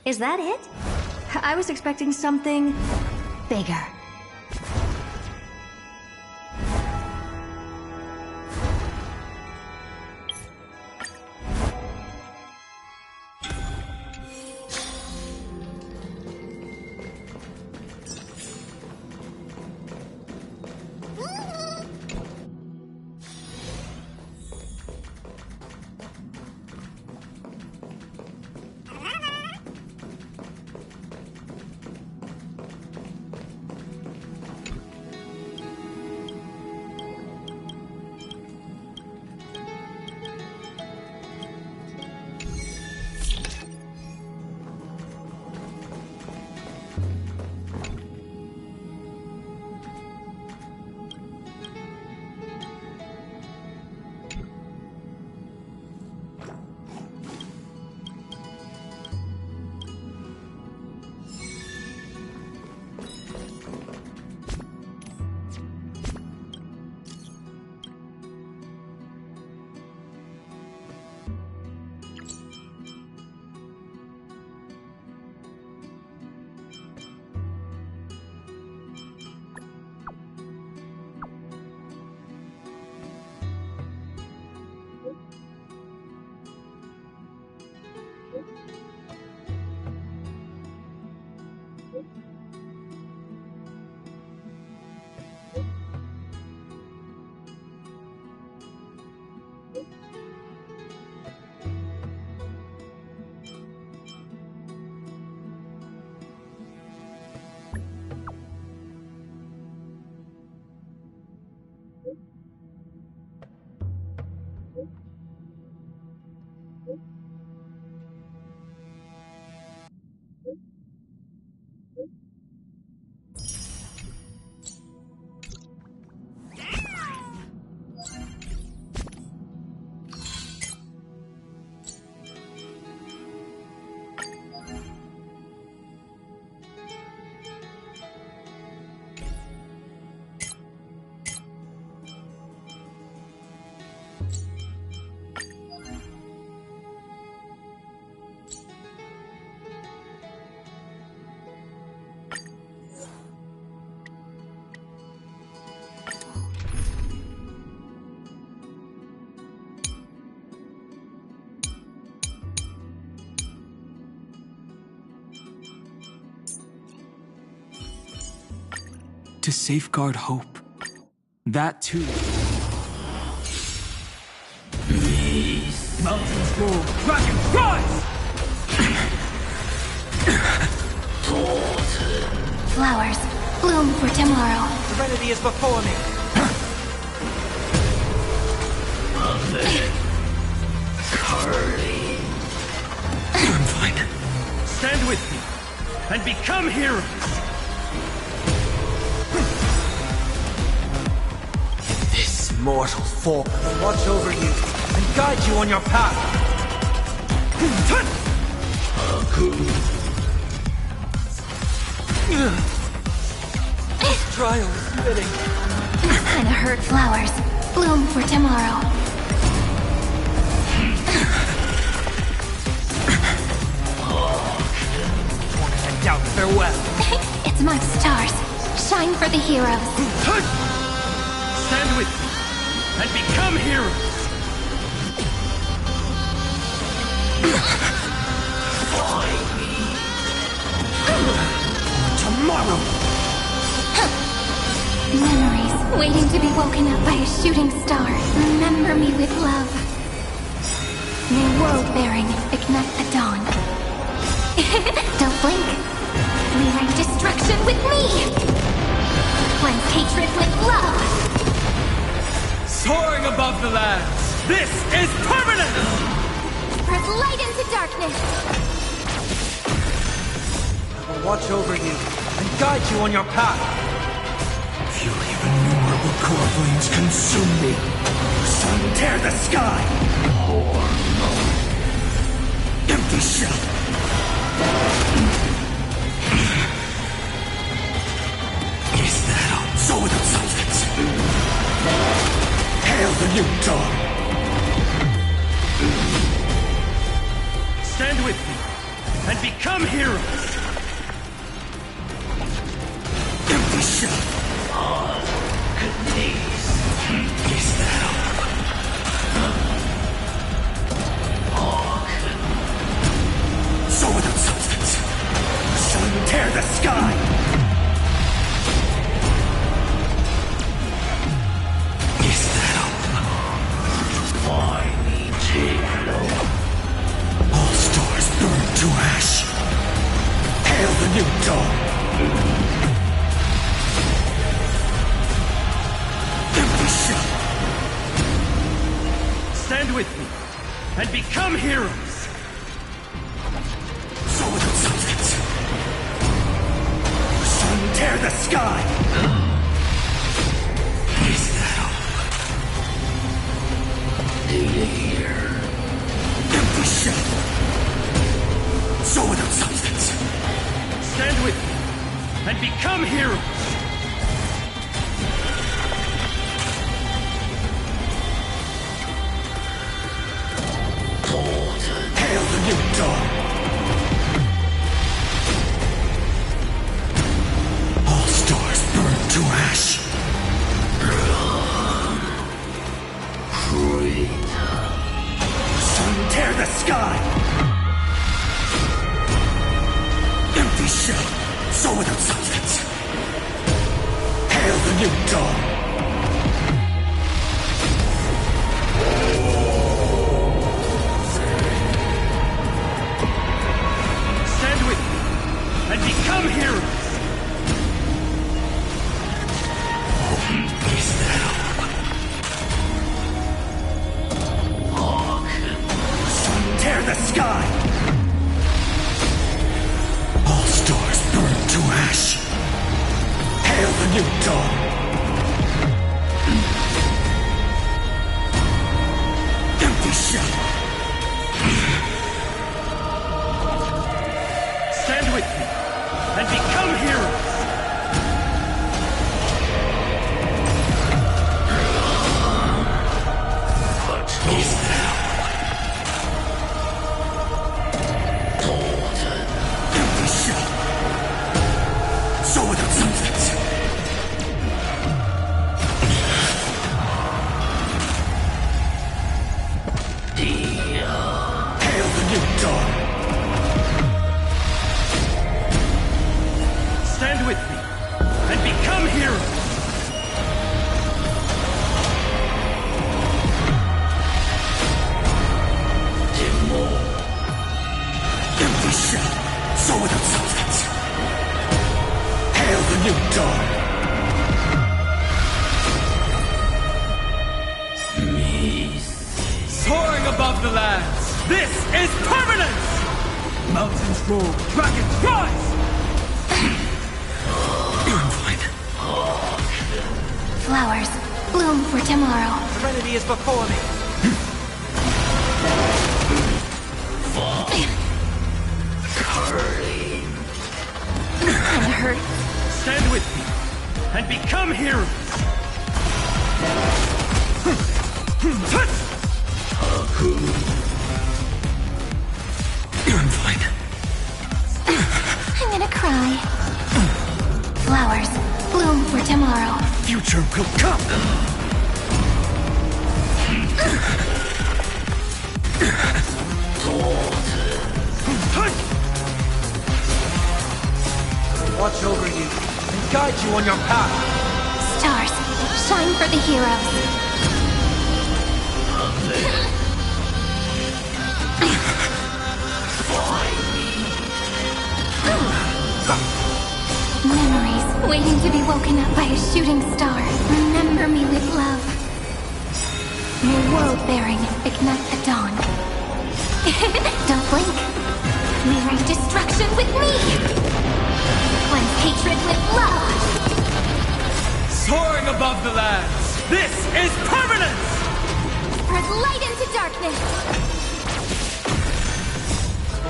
Is that it? I was expecting something bigger. To safeguard hope. That too. Mountains roll, dragons rise! Flowers bloom for tomorrow. Serenity is before me. I'm fine. Stand with me and become heroes. Mortal folk will watch over you and guide you on your path. This trial is fitting. These kind of hurt flowers bloom for tomorrow. And down farewell. It's my stars. Shine for the heroes. Stand with me and become heroes. Find me. Tomorrow. Memories waiting to be woken up by a shooting star. Remember me with love. May world-bearing ignite the dawn. Don't blink. Rewrite destruction with me. Cleanse hatred with love. Soaring above the lands, this is permanent! Spread light into darkness. I will watch over you and guide you on your path. Feel your innumerable core flames consume me. Sun, tear the sky! Empty shell. Is that all? So the silence. Hail the new dawn. Stand with me and become heroes. Empty shell. Goodness. Is that so without substance. Shall you tear the sky? Is that all? All stars burn to ash. Hail the new dawn. Empty shell. Stand with me and become heroes. So without substance. Shall you tear the sky? Is that all? Empty shell. So without substance. Stand with me and become heroes. Hail the new dawn. All stars burn to ash. Sun tear the sky. Empty shell, so without substance. Hail the new dawn. Stand with me and become heroes. Is that all? Sun tear the sky. All stars burn to ash. Hail the new dawn. Empty shell. Stand with me and become heroes. Is that all? Empty shell. So without substance. Hail the new dawn. Stand with me and become heroes. Empty shell, so without substance. Hail the new dawn. Soaring above the lands, this is permanence! Mountains roar, dragons rise! Flowers bloom for tomorrow. Serenity is before me. And hurt. Stand with me and become heroes. I'm fine. I'm gonna cry. Flowers bloom for tomorrow. Future will come. Watch over you and guide you on your path. Stars, shine for the heroes. Memories waiting to be woken up by a shooting star. Remember me with love. New world bearing, ignite the dawn. Don't blink. Rewrite destruction with me. Cleanse hatred with love. Soaring above the lands, this is permanence! Spread light into darkness.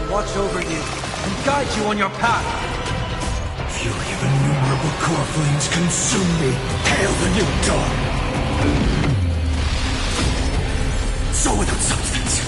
Watch over you and guide you on your path. Fury of innumerable core flames consume me. Hail the new dawn. So without substance.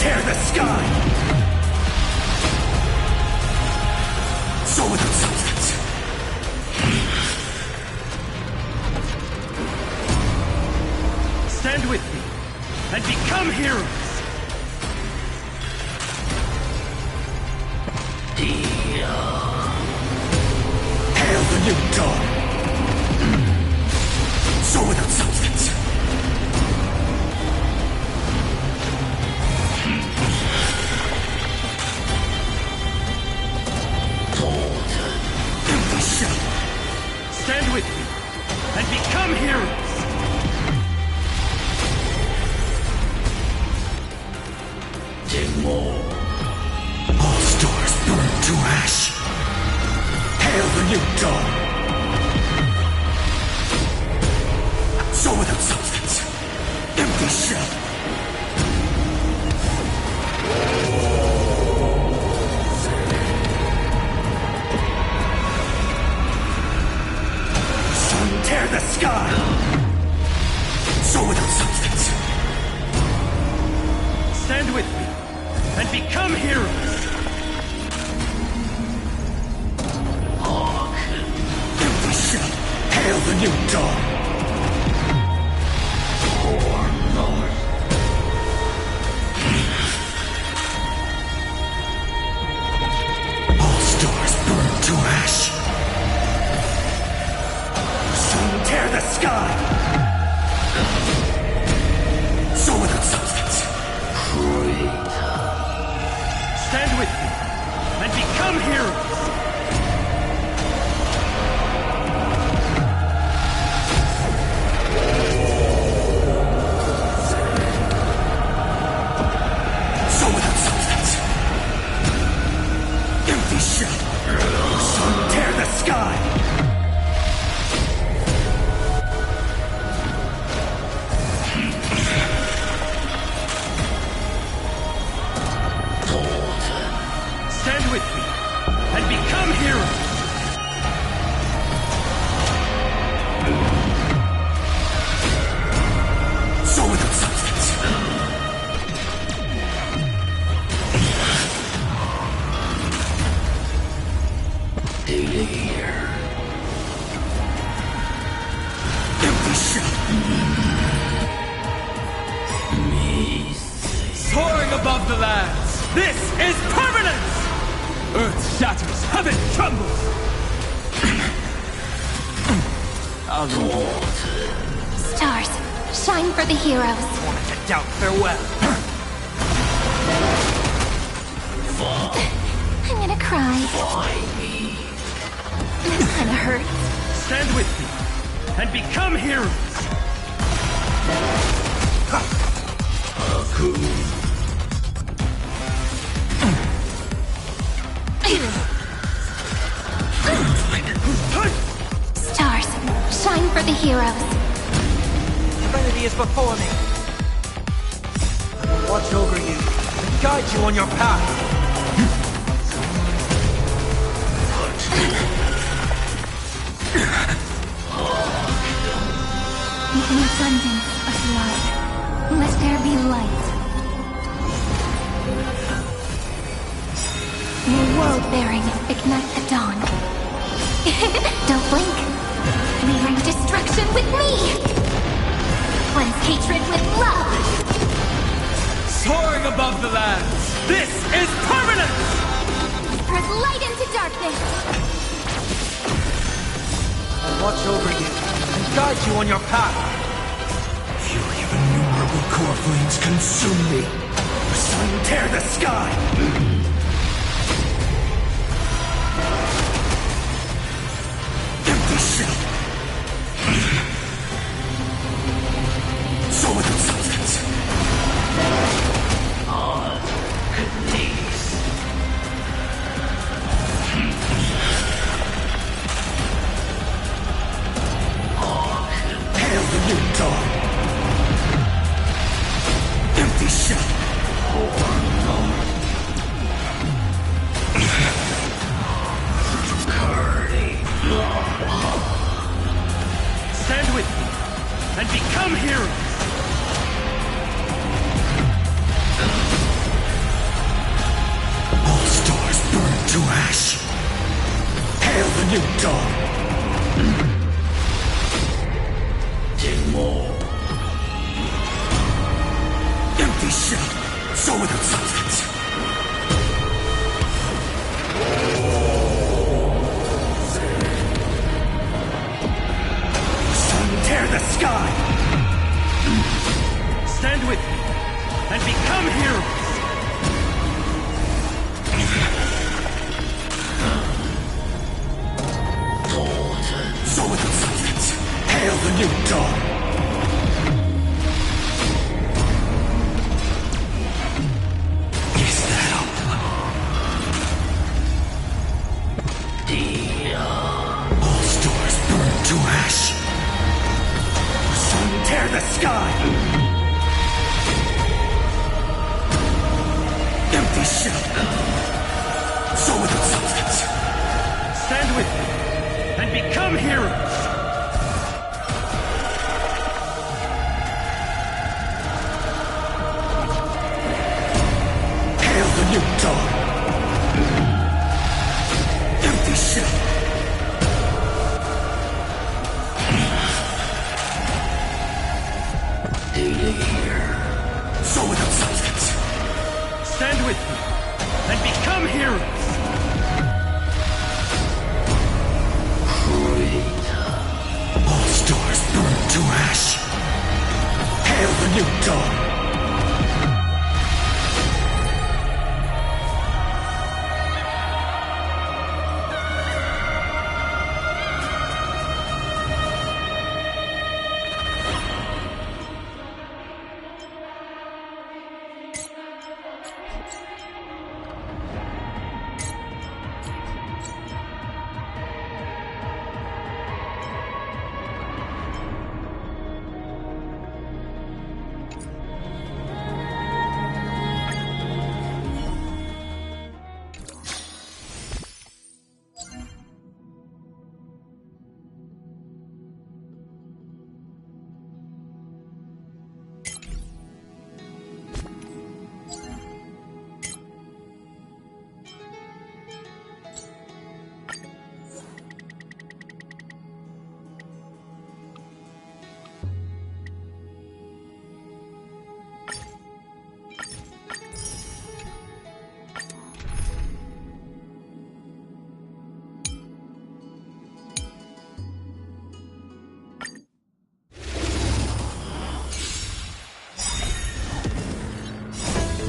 tear the sky. So without substance. Stand with me and become heroes. Hail the new dawn. So without substance. Empty shell. Stand with me and become heroes. All stars burn to ash. Hail the new dawn. So without substance. Empty shell. Sun tear the sky. So without substance. Stand with me and become heroes. Empty shell. Hail the new dawn. All stars burn to ash. Sun tear the sky. So without substance. Stand with me and become heroes. So without substance. Empty shell. Sun tear the sky. Stand with me and become heroes. So without substance. Empty shell. Soaring above the lands. This is permanence! Earth shatters, heaven trembles! Stars, shine for the heroes. Wanted to doubt farewell. I'm gonna cry. This kinda hurts. Stand with me and become heroes. Stars, shine for the heroes. Trinity is before me. I will watch over you and guide you on your path. With an abundance of love, let there be light. May world-bearing ignite the dawn. Don't blink. Clearing destruction with me. Cleanse hatred with love. Soaring above the lands. This is permanence! Spread light into darkness. I'll watch over you and guide you on your path. Fury of innumerable core flames consume me. Sun tear the sky. Empty shell. So without substance. Hail the new dawn. Empty shell. new dawn. Take more. Empty shell, so without substance. Sun tear the sky. Stand with me and become heroes. So without substance, hail the new dawn. Is that all? All stars burn to ash. Sun tear the sky. Empty shell. So without substance. Stand with me and become heroes. Hail the new dawn. Empty shell. So without substance. Stand with me and become heroes. All stars burn to ash. Hail the new dawn.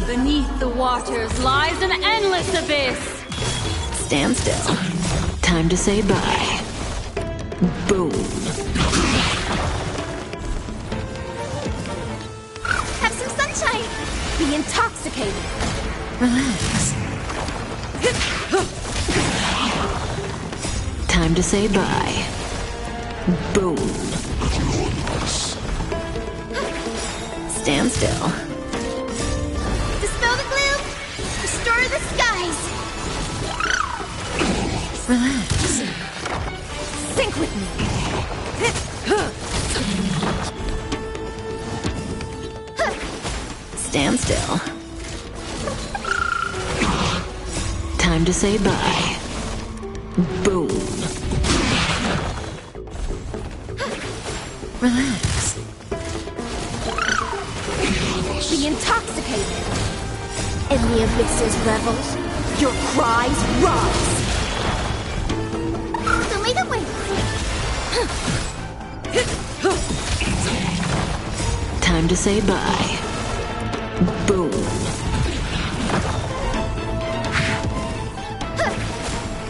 Beneath the waters lies an endless abyss. Stand still. Time to say bye. Boom. Have some sunshine. Be intoxicated. Relax. Time to say bye. Boom. Stand still. Dispel the gloom. Restore the skies. Relax. Sync with me. Stand still. Time to say bye. Boom. Relax. Be intoxicated. In the abyss's revels, your cries rise. Don't make it wait. Time to say bye. Boom.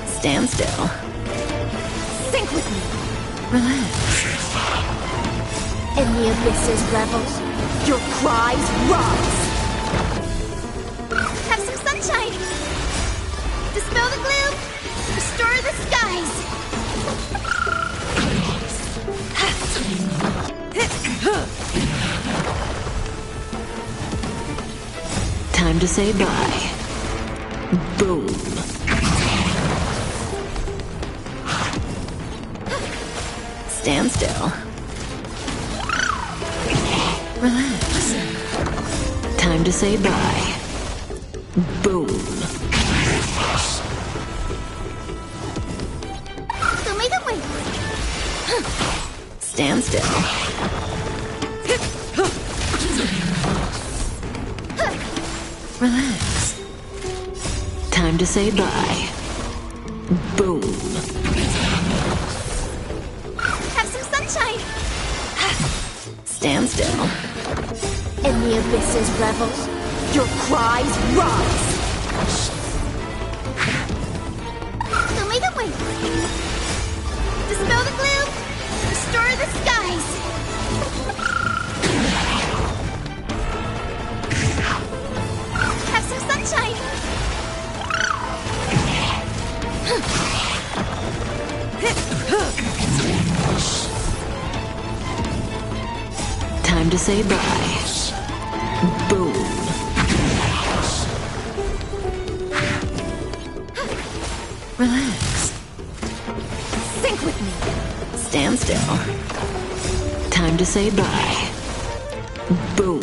Stand still. Sync with me. Relax. In the abyss's revels, your cries rise. Have some sunshine. Dispel the gloom. Restore the skies. Time to say bye. Boom. Stand still. Relax. Time to say bye. Boom. Stand still. Relax. Time to say bye. Boom. Have some sunshine! Stand still. In the abyss's revel, your cries rise! Omega Wing! Dispel the gloom! Restore the skies! Have some sunshine! Time to say bye. Boom. Relax. Sync with me! Stand still. Time to say bye. Boom.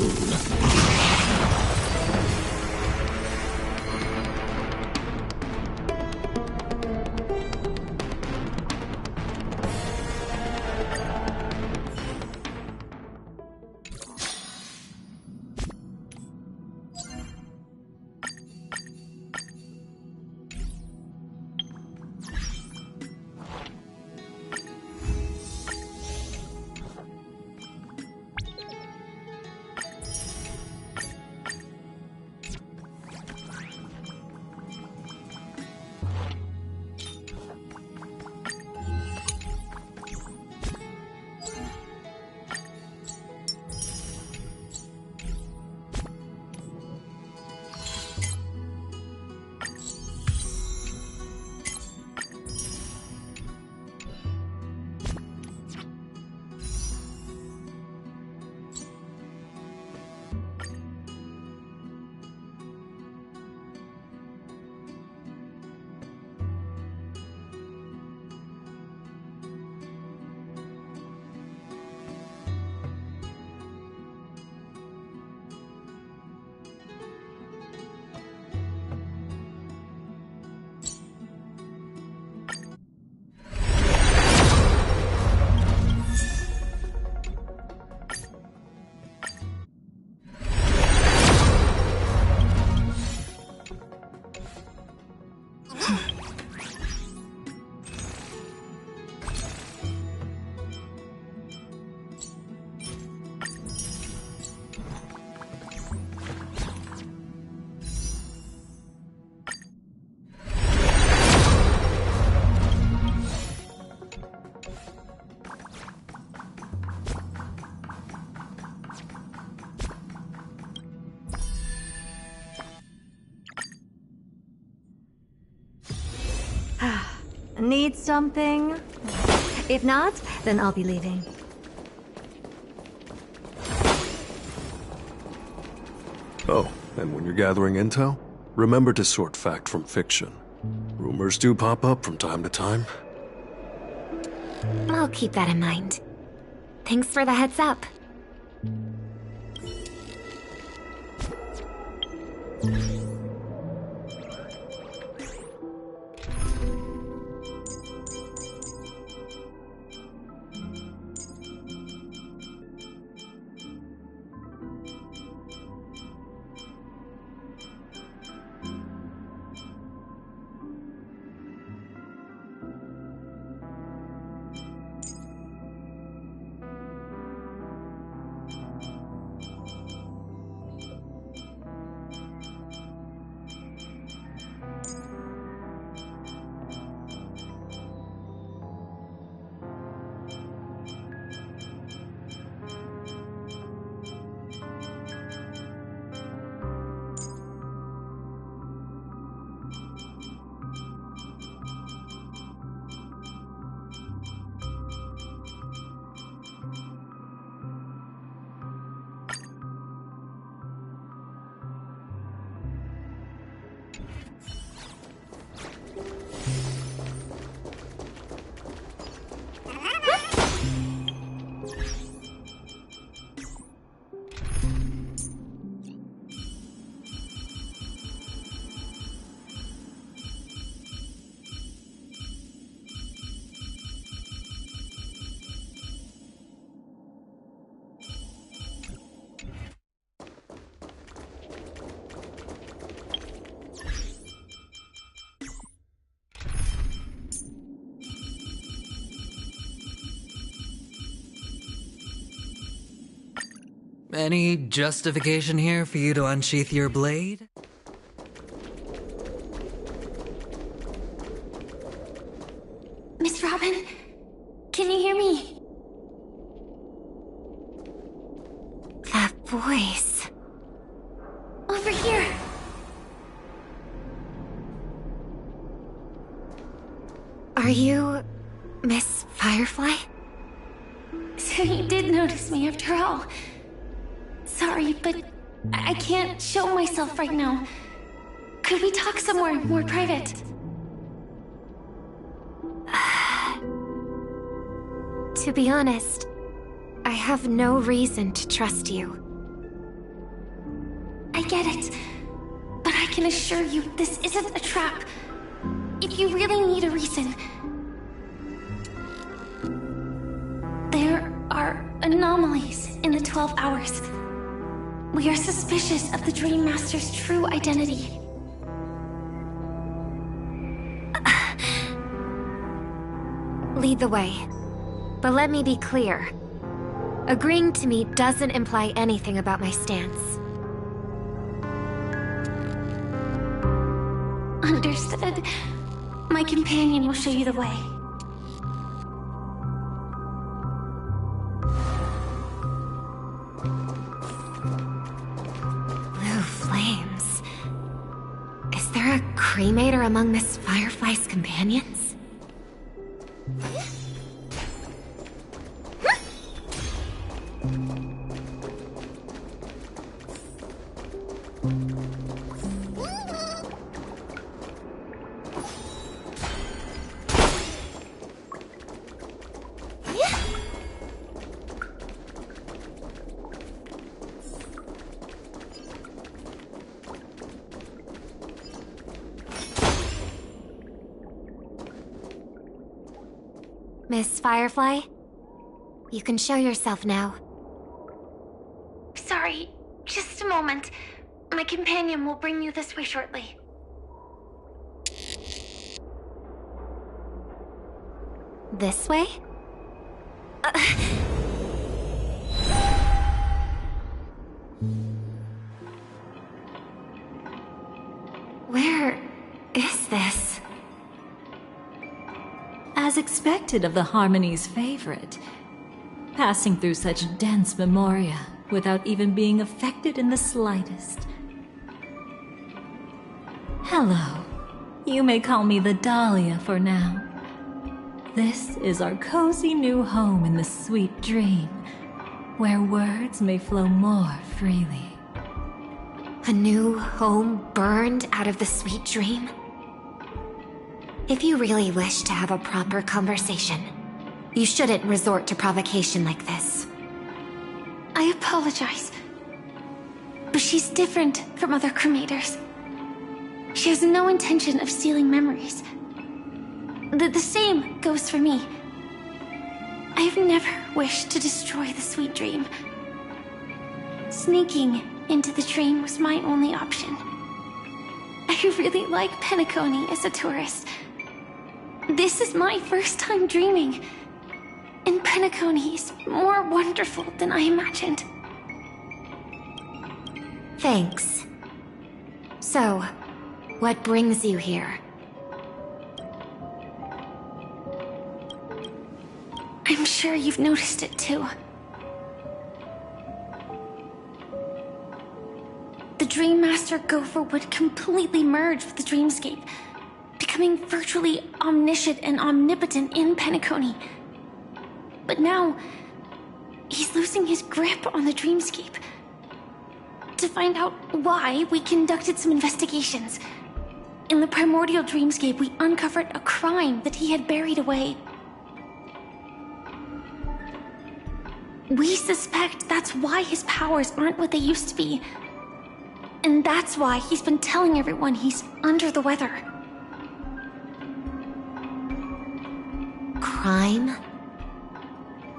Need something? If not, then I'll be leaving. Oh, and when you're gathering intel, remember to sort fact from fiction. Rumors do pop up from time to time. I'll keep that in mind. Thanks for the heads up. Any justification here for you to unsheath your blade? Miss Robin, can you hear me? That voice. Over here. Are you Miss Firefly? So you did notice me after all. Sorry, but I can't show myself right now. Could we talk somewhere more private? To be honest, I have no reason to trust you. I get it, but I can assure you this isn't a trap. If you really need a reason, there are anomalies in the 12 hours. We are suspicious of the Dream Master's true identity. Lead the way. But let me be clear. Agreeing to meet doesn't imply anything about my stance. Understood. My companion will show you the way. Blue flames. Is there a cremator among Miss Firefly's companions? Miss Firefly, you can show yourself now. Sorry, just a moment. My companion will bring you this way shortly. This way? Where is this? As expected of the Harmony's favorite, passing through such dense memoria without even being affected in the slightest. Hello. You may call me the Dahlia for now. This is our cozy new home in the sweet dream, where words may flow more freely. A new home burned out of the sweet dream? If you really wish to have a proper conversation, you shouldn't resort to provocation like this. I apologize, but she's different from other cremators. She has no intention of stealing memories. The same goes for me. I've never wished to destroy the sweet dream. Sneaking into the dream was my only option. I really like Penacony as a tourist. This is my first time dreaming, and Penacony is more wonderful than I imagined. Thanks. So, what brings you here? I'm sure you've noticed it too. The Dream Master Gopher would completely merge with the dreamscape, becoming virtually omniscient and omnipotent in Penacony. But now, he's losing his grip on the dreamscape. To find out why, we conducted some investigations. In the primordial dreamscape, we uncovered a crime that he had buried away. We suspect that's why his powers aren't what they used to be. And that's why he's been telling everyone he's under the weather. Crime?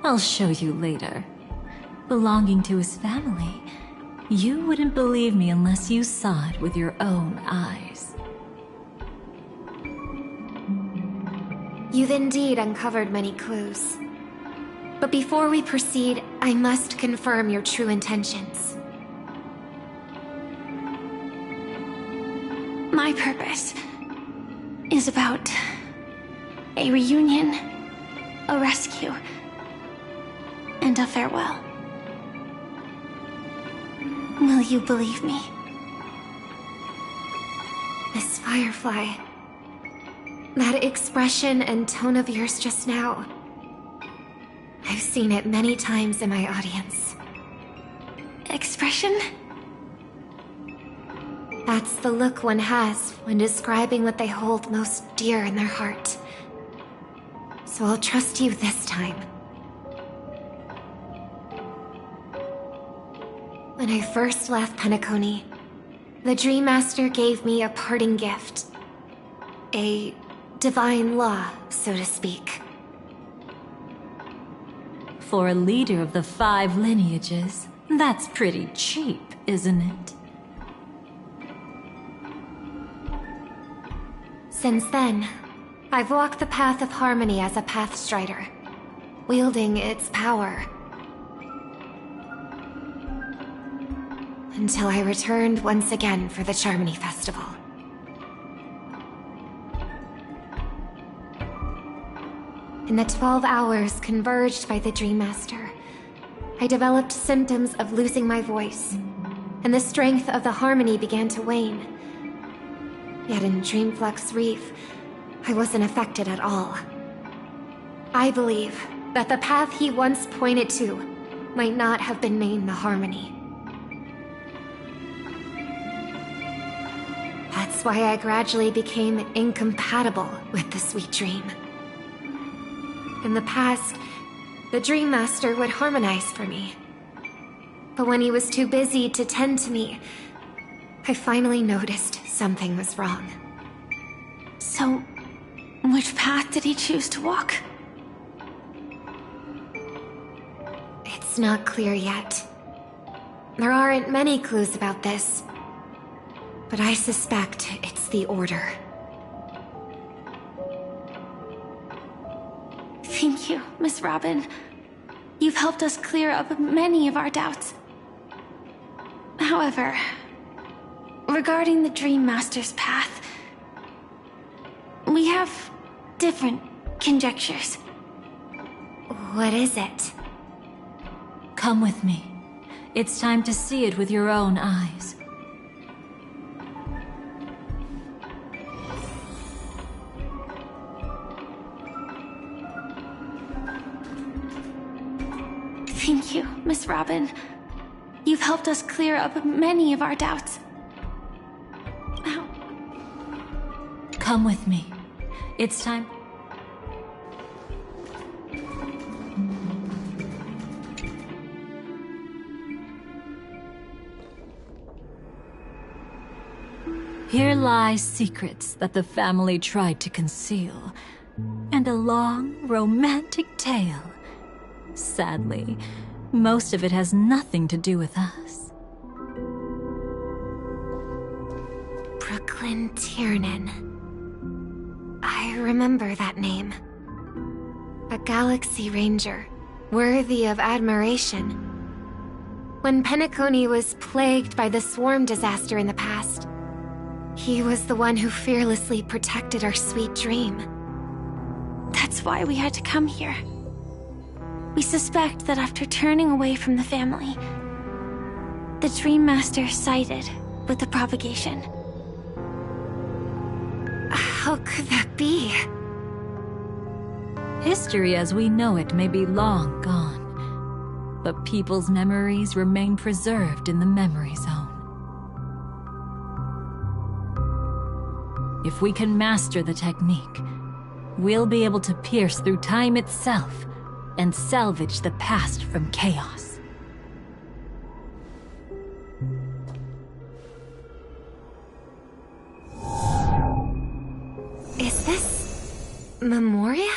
I'll show you later. Belonging to his family, you wouldn't believe me unless you saw it with your own eyes. You've indeed uncovered many clues. But before we proceed, I must confirm your true intentions. My purpose is about a reunion, a rescue, and a farewell. Will you believe me? Miss Firefly, that expression and tone of yours just now, I've seen it many times in my audience. Expression? That's the look one has when describing what they hold most dear in their heart. So I'll trust you this time. When I first left Penacony, the Dream Master gave me a parting gift. A divine law, so to speak. For a leader of the 5 lineages, that's pretty cheap, isn't it? Since then, I've walked the path of harmony as a Pathstrider, wielding its power. Until I returned once again for the Charmony Festival. In the 12 hours converged by the Dream Master, I developed symptoms of losing my voice, and the strength of the harmony began to wane. Yet in Dreamflux Reef, I wasn't affected at all. I believe that the path he once pointed to might not have been named the Harmony. That's why I gradually became incompatible with the sweet dream. In the past, the Dream Master would harmonize for me. But when he was too busy to tend to me, I finally noticed something was wrong. So, which path did he choose to walk? It's not clear yet. There aren't many clues about this, but I suspect it's the Order. Thank you, Miss Robin. You've helped us clear up many of our doubts. However, regarding the Dream Master's path, we have different conjectures. What is it? Come with me. It's time to see it with your own eyes. Thank you, Miss Robin. You've helped us clear up many of our doubts. Come with me. It's time. Here lie secrets that the family tried to conceal, and a long, romantic tale. Sadly, most of it has nothing to do with us. Brooklyn Tiernan. I remember that name. A Galaxy Ranger, worthy of admiration. When Penacony was plagued by the swarm disaster in the past, he was the one who fearlessly protected our sweet dream. That's why we had to come here. We suspect that after turning away from the family, the Dream Master sided with the propagation. How could that be? History as we know it may be long gone, but people's memories remain preserved in the memory zone. If we can master the technique, we'll be able to pierce through time itself and salvage the past from chaos. Is this Memoria?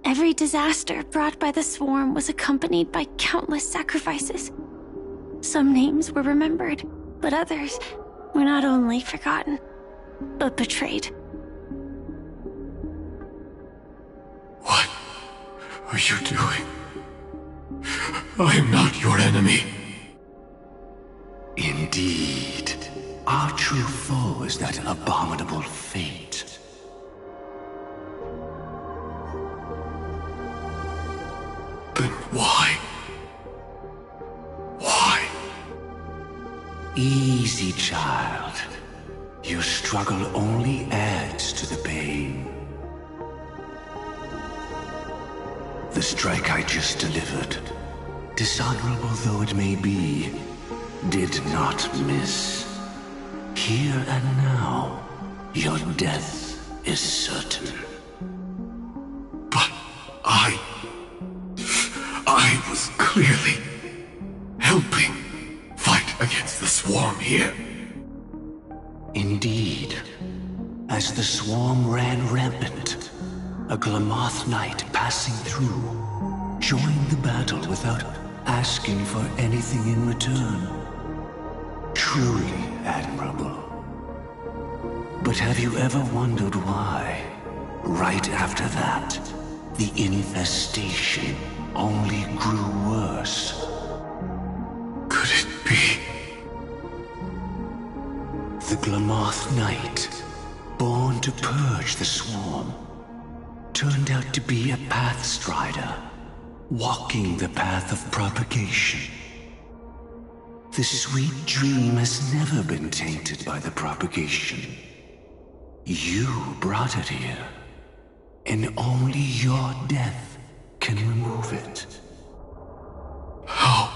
Every disaster brought by the swarm was accompanied by countless sacrifices. Some names were remembered, but others were not only forgotten, but betrayed. are you doing? I am not your enemy. Indeed. Our true foe is that abominable fate. Then why? Why? Easy, child. Your struggle only adds to the pain. The strike I just delivered, dishonorable though it may be, did not miss. Here and now, your death is certain. But I was clearly helping fight against the swarm here. Indeed. As the swarm ran rampant, a Glamoth knight passing through joined the battle without asking for anything in return. Truly admirable. But have you ever wondered why, right after that, the infestation only grew worse? Could it be? The Glamoth knight, born to purge the swarm, turned out to be a pathstrider, walking the path of propagation. The sweet dream has never been tainted by the propagation. You brought it here, and only your death can remove it. How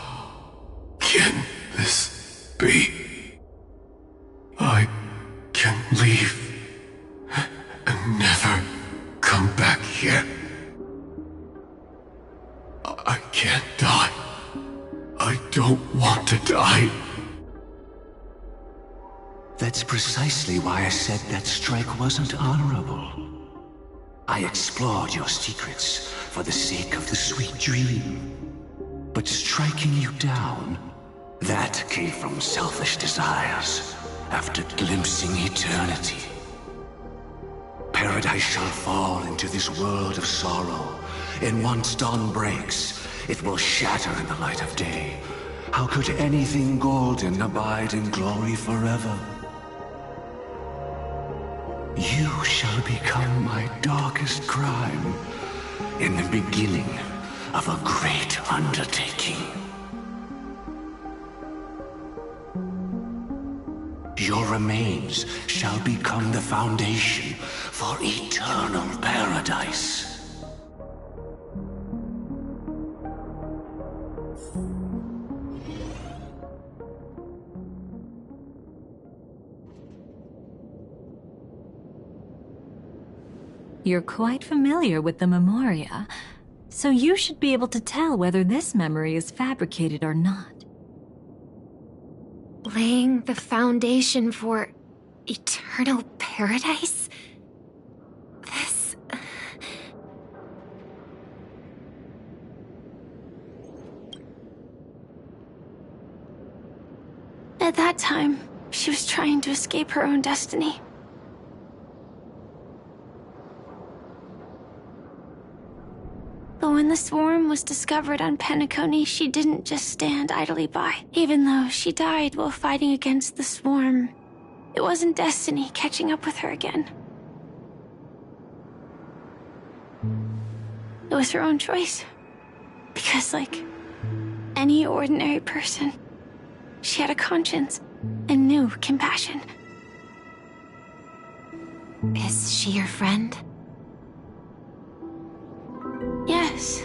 can this be? I can leave and never come back here. I can't die. I don't want to die. That's precisely why I said that strike wasn't honorable. I explored your secrets for the sake of the sweet dream. But striking you down, that came from selfish desires after glimpsing eternity. Paradise shall fall into this world of sorrow, and once dawn breaks, it will shatter in the light of day. How could anything golden abide in glory forever? You shall become my darkest crime in the beginning of a great undertaking. Your remains shall become the foundation for eternal paradise. You're quite familiar with the Memoria, so you should be able to tell whether this memory is fabricated or not. Laying the foundation for eternal paradise? This... At that time, she was trying to escape her own destiny. But when the swarm was discovered on Penacony, she didn't just stand idly by. Even though she died while fighting against the swarm, it wasn't destiny catching up with her again. It was her own choice. Because, like any ordinary person, she had a conscience and knew compassion. Is she your friend? Yes,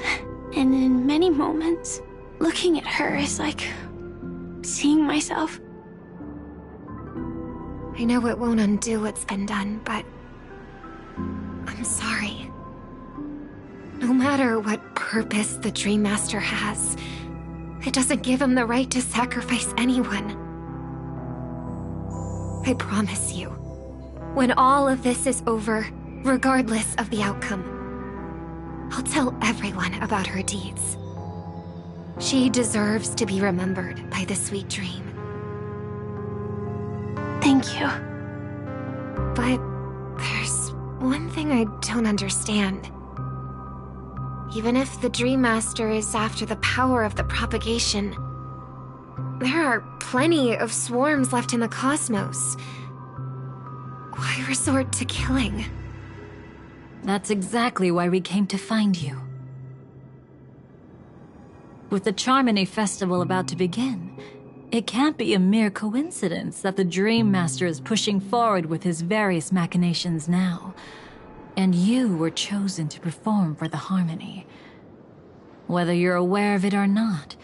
and in many moments, looking at her is like seeing myself. I know it won't undo what's been done, but I'm sorry. No matter what purpose the Dream Master has, it doesn't give him the right to sacrifice anyone. I promise you, when all of this is over, regardless of the outcome, I'll tell everyone about her deeds. She deserves to be remembered by the sweet dream. Thank you. But there's one thing I don't understand. Even if the Dream Master is after the power of the propagation, there are plenty of swarms left in the cosmos. Why resort to killing? That's exactly why we came to find you. With the Charmony Festival about to begin, it can't be a mere coincidence that the Dream Master is pushing forward with his various machinations now. And you were chosen to perform for the Harmony. Whether you're aware of it or not,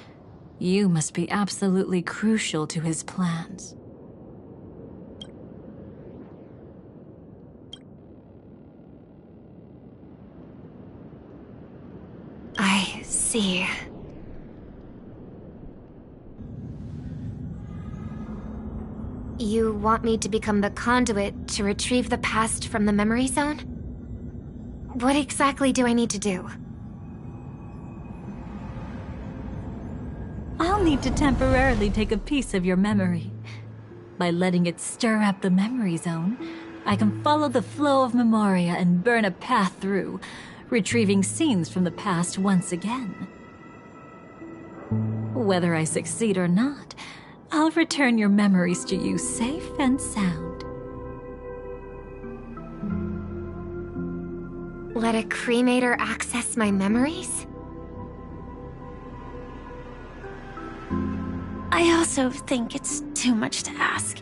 you must be absolutely crucial to his plans. I see. You want me to become the conduit to retrieve the past from the memory zone? What exactly do I need to do? I'll need to temporarily take a piece of your memory. By letting it stir up the memory zone, I can follow the flow of memoria and burn a path through, retrieving scenes from the past once again. Whether I succeed or not, I'll return your memories to you safe and sound. Let a cremator access my memories? I also think it's too much to ask.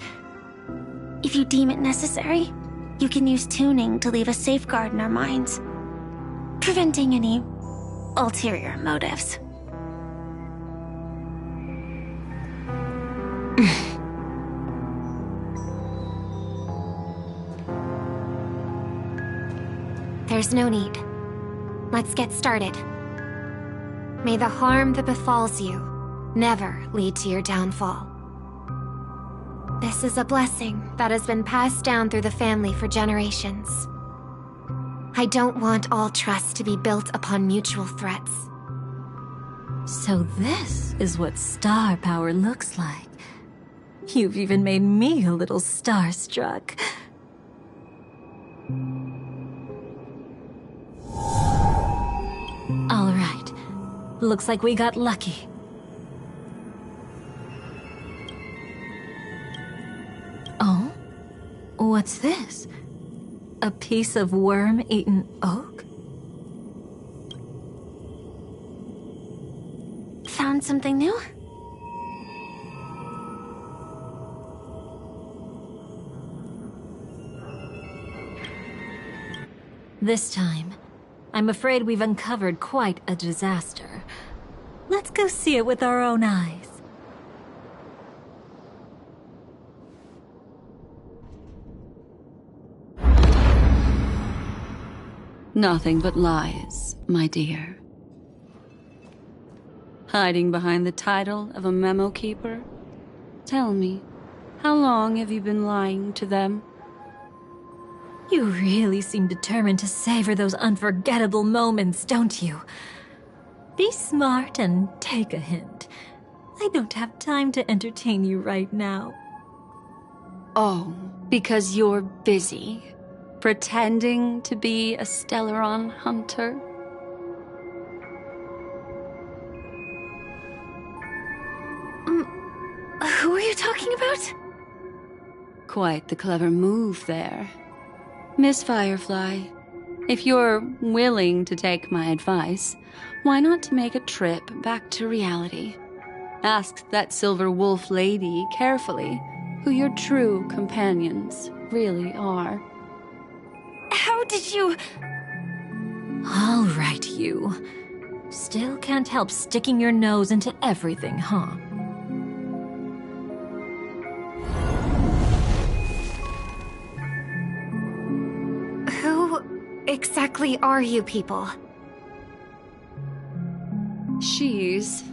If you deem it necessary, you can use tuning to leave a safeguard in our minds, preventing any ulterior motives. There's no need. Let's get started. May the harm that befalls you never lead to your downfall. This is a blessing that has been passed down through the family for generations. I don't want all trust to be built upon mutual threats. So this is what star power looks like. You've even made me a little starstruck. All right. Looks like we got lucky. Oh? What's this? A piece of worm-eaten oak? Found something new? This time, I'm afraid we've uncovered quite a disaster. Let's go see it with our own eyes. Nothing but lies, my dear. Hiding behind the title of a memo keeper? Tell me, how long have you been lying to them? You really seem determined to savor those unforgettable moments, don't you? Be smart and take a hint. I don't have time to entertain you right now. Oh, because you're busy, pretending to be a Stellaron hunter? Who are you talking about? Quite the clever move there. Miss Firefly, if you're willing to take my advice, why not make a trip back to reality? Ask that Silver Wolf lady carefully who your true companions really are. How did you... All right, you. Still can't help sticking your nose into everything, huh? Who exactly are you people? She's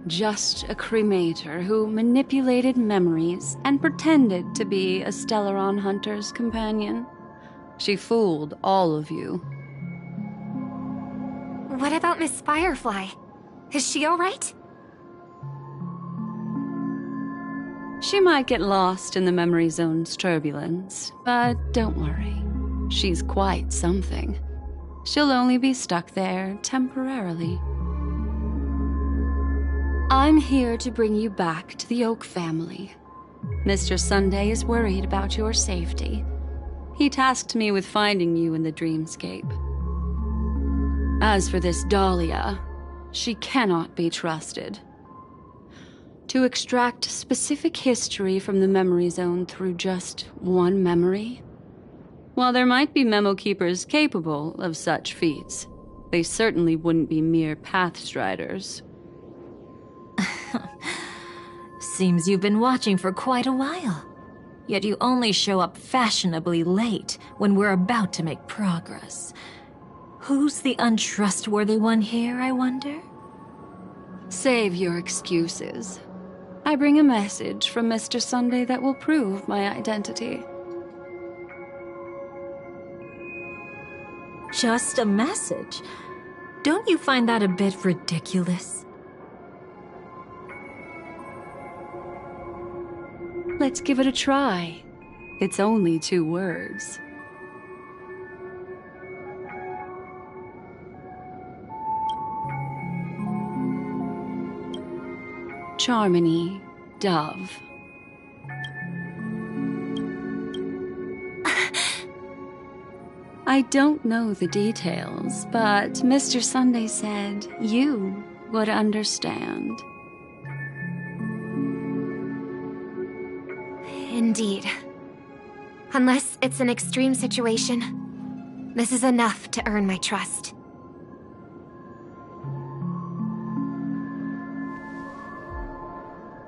just a cremator who manipulated memories and pretended to be a Stellaron hunter's companion. She fooled all of you. What about Miss Firefly? Is she all right? She might get lost in the memory zone's turbulence, but don't worry. She's quite something. She'll only be stuck there temporarily. I'm here to bring you back to the Oak family. Mr. Sunday is worried about your safety. He tasked me with finding you in the dreamscape. As for this Dahlia, she cannot be trusted. To extract specific history from the memory zone through just one memory? While there might be memo keepers capable of such feats, they certainly wouldn't be mere pathstriders. Seems you've been watching for quite a while. Yet you only show up fashionably late when we're about to make progress. Who's the untrustworthy one here, I wonder? Save your excuses. I bring a message from Mr. Sunday that will prove my identity. Just a message? Don't you find that a bit ridiculous? Let's give it a try. It's only 2 words. Charmony, Dove. I don't know the details, but Mr. Sunday said you would understand. Indeed. Unless it's an extreme situation, this is enough to earn my trust.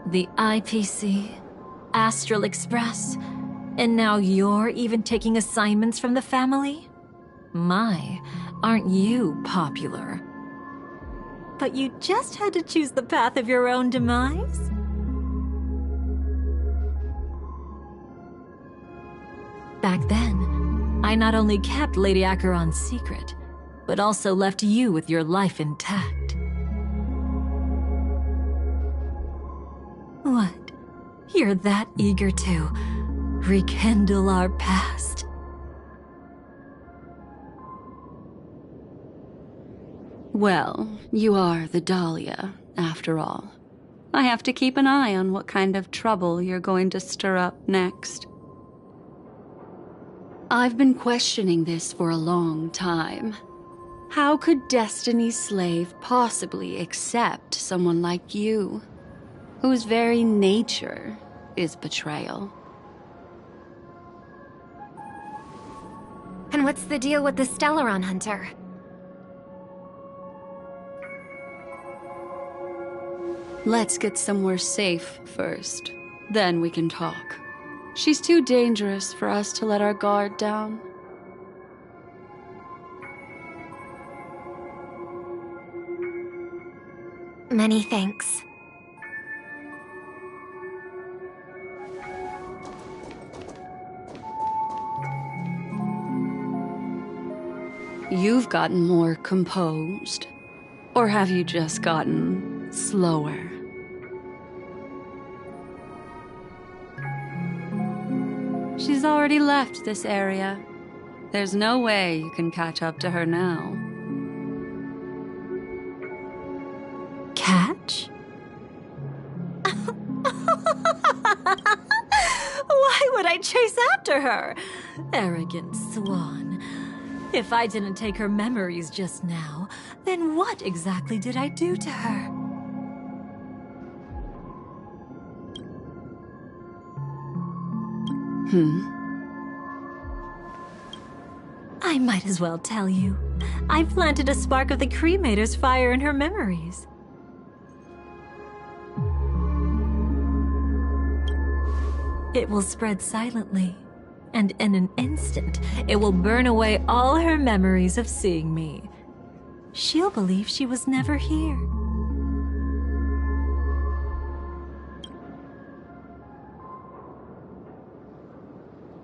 The IPC, Astral Express, and now you're even taking assignments from the family? My, aren't you popular? But you just had to choose the path of your own demise? Back then, I not only kept Lady Acheron's secret, but also left you with your life intact. What? You're that eager to rekindle our past? Well, you are the Dahlia, after all. I have to keep an eye on what kind of trouble you're going to stir up next. I've been questioning this for a long time. How could Destiny's slave possibly accept someone like you, whose very nature is betrayal? And what's the deal with the Stellaron Hunter? Let's get somewhere safe first. Then we can talk. She's too dangerous for us to let our guard down. Many thanks. You've gotten more composed. Or have you just gotten slower? She's already left this area. There's no way you can catch up to her now. Catch? Why would I chase after her? Arrogant swan. If I didn't take her memories just now, then what exactly did I do to her? I might as well tell you. I planted a spark of the cremator's fire in her memories. It will spread silently, and in an instant, it will burn away all her memories of seeing me. She'll believe she was never here.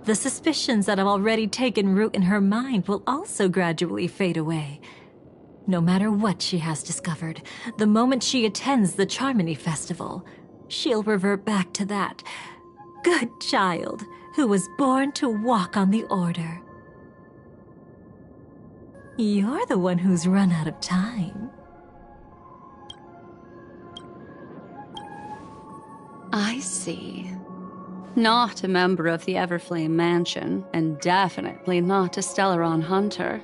The suspicions that have already taken root in her mind will also gradually fade away. No matter what she has discovered, the moment she attends the Charmony Festival, she'll revert back to that good child who was born to walk on the Order. You're the one who's run out of time. I see. Not a member of the Everflame Mansion, and definitely not a Stellaron hunter.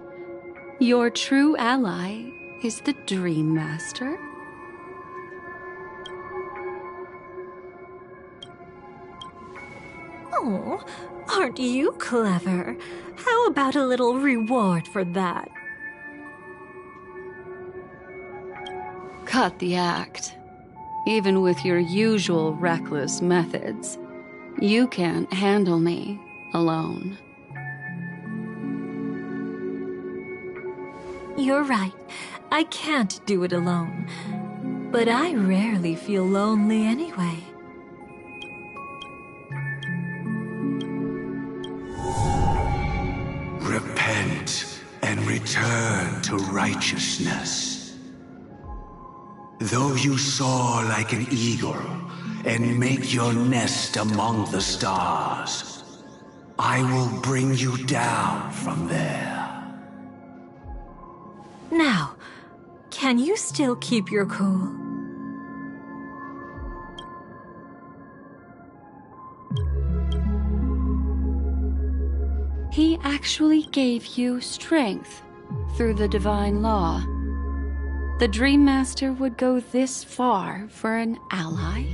Your true ally is the Dream Master? Oh, aren't you clever? How about a little reward for that? Cut the act. Even with your usual reckless methods, you can't handle me alone. You're right. I can't do it alone. But I rarely feel lonely anyway. Repent and return to righteousness. Though you soar like an eagle and make your nest among the stars, I will bring you down from there. Now, can you still keep your cool? He actually gave you strength through the divine law. The Dream Master would go this far for an ally?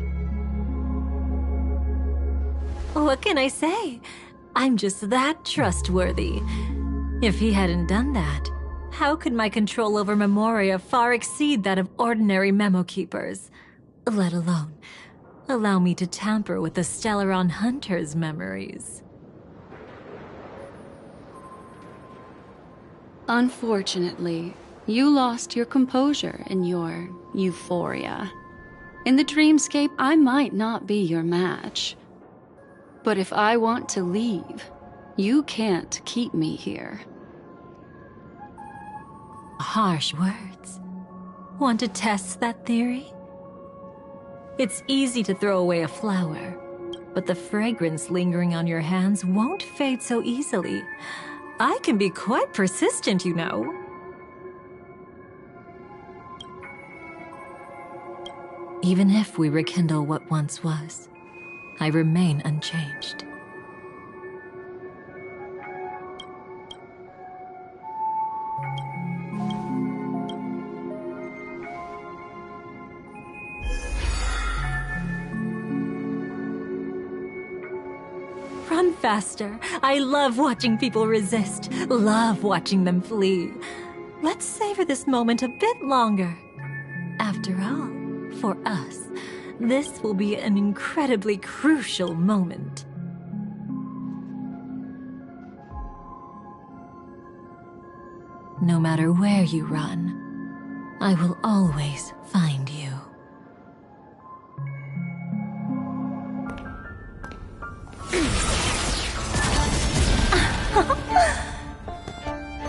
What can I say? I'm just that trustworthy. If he hadn't done that, how could my control over Memoria far exceed that of ordinary memo keepers? Let alone allow me to tamper with the Stellaron Hunter's memories. Unfortunately, you lost your composure in your euphoria. In the dreamscape, I might not be your match. But if I want to leave, you can't keep me here. Harsh words. Want to test that theory? It's easy to throw away a flower, but the fragrance lingering on your hands won't fade so easily. I can be quite persistent, you know. Even if we rekindle what once was, I remain unchanged. Run faster. I love watching people resist. Love watching them flee. Let's savor this moment a bit longer. After all, for us, this will be an incredibly crucial moment. No matter where you run, I will always find you.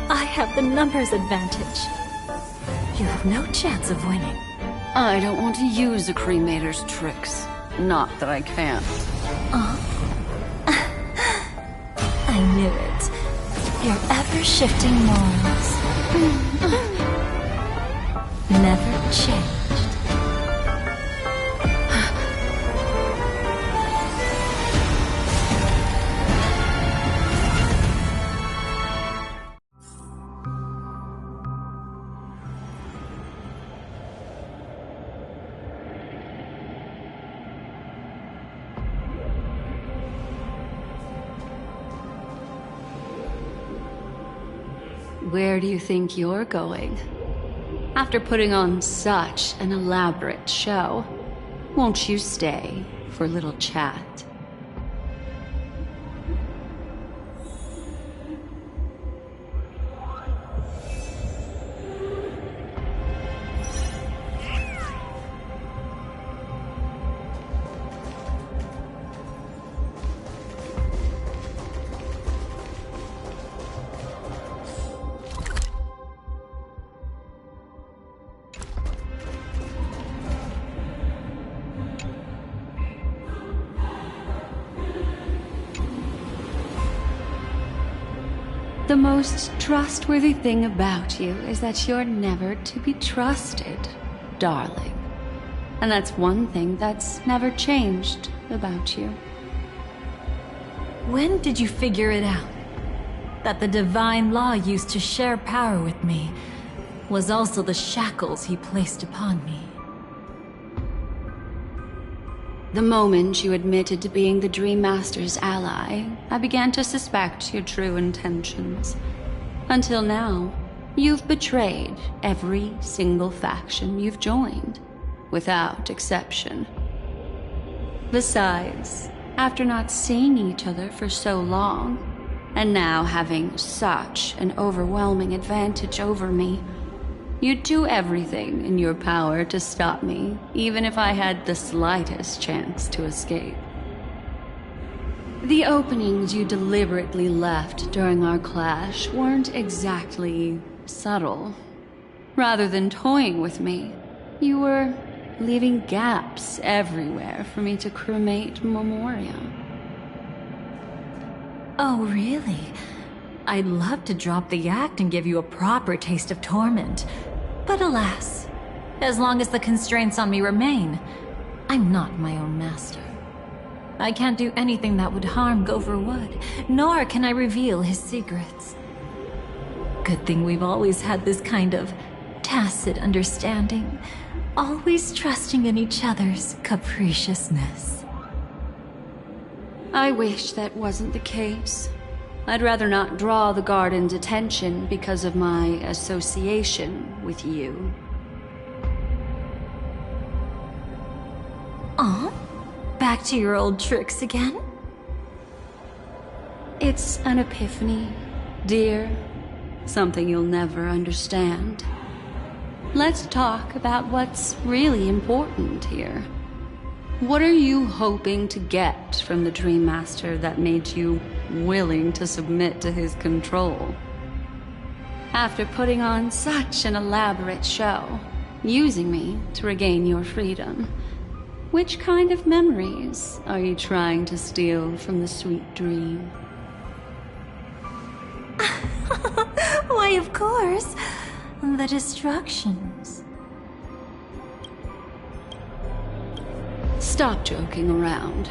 I have the numbers advantage. You have no chance of winning. I don't want to use a cremator's tricks. Not that I can't. I knew it. Your ever-shifting morals. Never changed. Where do you think you're going? After putting on such an elaborate show, won't you stay for a little chat? The most trustworthy thing about you is that you're never to be trusted, darling. And that's one thing that's never changed about you. When did you figure it out? That the divine law used to share power with me was also the shackles he placed upon me. The moment you admitted to being the Dream Master's ally, I began to suspect your true intentions. Until now, you've betrayed every single faction you've joined, without exception. Besides, after not seeing each other for so long, and now having such an overwhelming advantage over me, you'd do everything in your power to stop me, even if I had the slightest chance to escape. The openings you deliberately left during our clash weren't exactly subtle. Rather than toying with me, you were leaving gaps everywhere for me to cremate Memoria. Oh, really? I'd love to drop the act and give you a proper taste of torment. But alas, as long as the constraints on me remain, I'm not my own master. I can't do anything that would harm Gopher Wood, nor can I reveal his secrets. Good thing we've always had this kind of tacit understanding, always trusting in each other's capriciousness. I wish that wasn't the case. I'd rather not draw the garden's attention because of my association with you. Aw, back to your old tricks again? It's an epiphany, dear. Something you'll never understand. Let's talk about what's really important here. What are you hoping to get from the Dream Master that made you willing to submit to his control? After putting on such an elaborate show, using me to regain your freedom, which kind of memories are you trying to steal from the sweet dream? Why, of course, the destructions. Stop joking around.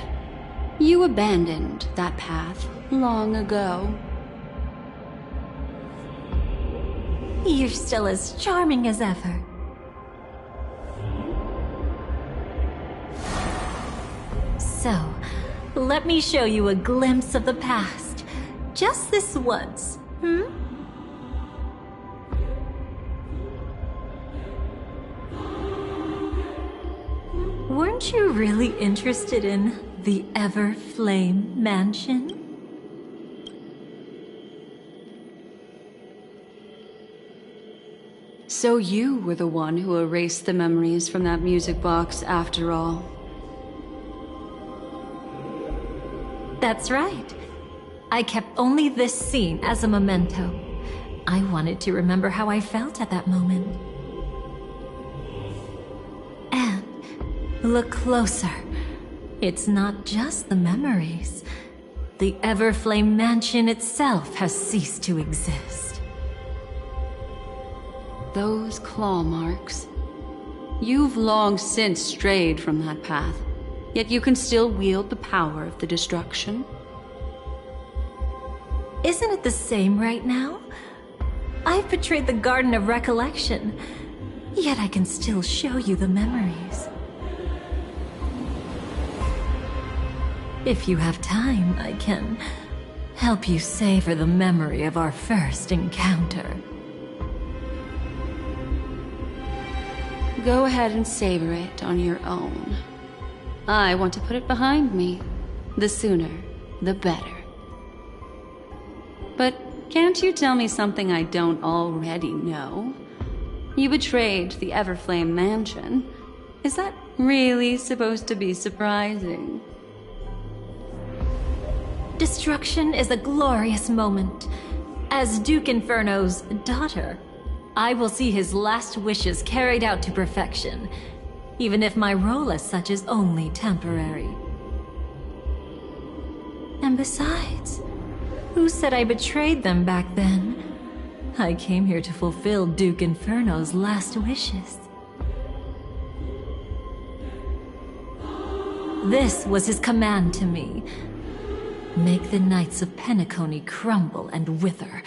You abandoned that path long ago. You're still as charming as ever. So, let me show you a glimpse of the past. Just this once, Weren't you really interested in the Everflame Mansion? So you were the one who erased the memories from that music box after all. That's right. I kept only this scene as a memento. I wanted to remember how I felt at that moment. And look closer. It's not just the memories. The Everflame Mansion itself has ceased to exist. Those claw marks. You've long since strayed from that path, yet you can still wield the power of the destruction. Isn't it the same right now? I've betrayed the Garden of Recollection, yet I can still show you the memories. If you have time, I can help you savor the memory of our first encounter. Go ahead and savor it on your own. I want to put it behind me. The sooner, the better. But can't you tell me something I don't already know? You betrayed the Everflame Mansion. Is that really supposed to be surprising? Destruction is a glorious moment. As Duke Inferno's daughter, I will see his last wishes carried out to perfection, even if my role as such is only temporary. And besides, Who said I betrayed them back then? I came here to fulfill Duke Inferno's last wishes. This was his command to me. Make the Knights of Penacony crumble and wither.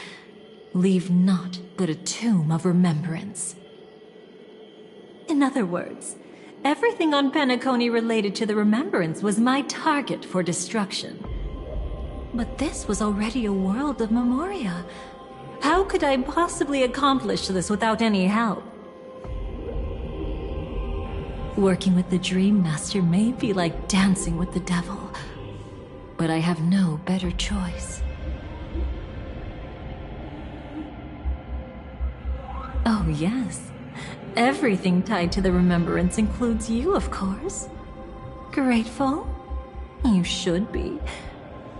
Leave naught but a tomb of remembrance. In other words, everything on Penacony related to the Remembrance was my target for destruction. But this was already a world of Memoria. How could I possibly accomplish this without any help? Working with the Dream Master may be like dancing with the devil, but I have no better choice. Oh yes, everything tied to the Remembrance includes you, of course. Grateful? You should be.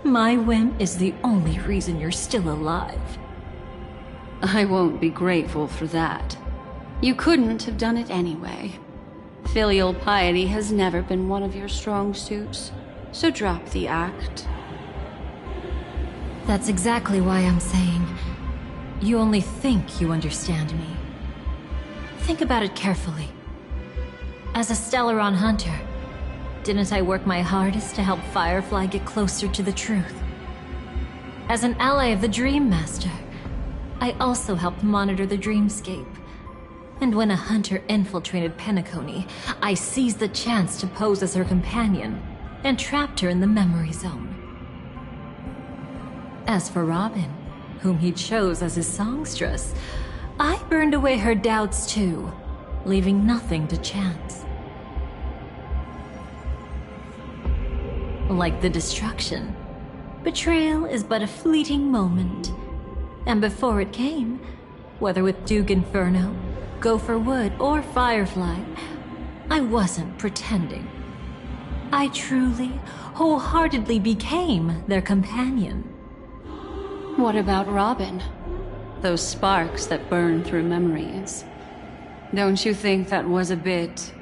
My whim is the only reason you're still alive. I won't be grateful for that. You couldn't have done it anyway. Filial piety has never been one of your strong suits, so drop the act. That's exactly why I'm saying, you only think you understand me. Think about it carefully. As a Stellaron hunter, didn't I work my hardest to help Firefly get closer to the truth? As an ally of the Dream Master, I also helped monitor the dreamscape. And when a hunter infiltrated Penacony, I seized the chance to pose as her companion and trapped her in the memory zone. As for Robin, whom he chose as his songstress, I burned away her doubts too, leaving nothing to chance. Like the destruction, betrayal is but a fleeting moment. And before it came, whether with Duke Inferno, Gopher Wood, or Firefly, I wasn't pretending. I truly, wholeheartedly became their companion. What about Robin? Those sparks that burn through memories. Don't you think that was a bit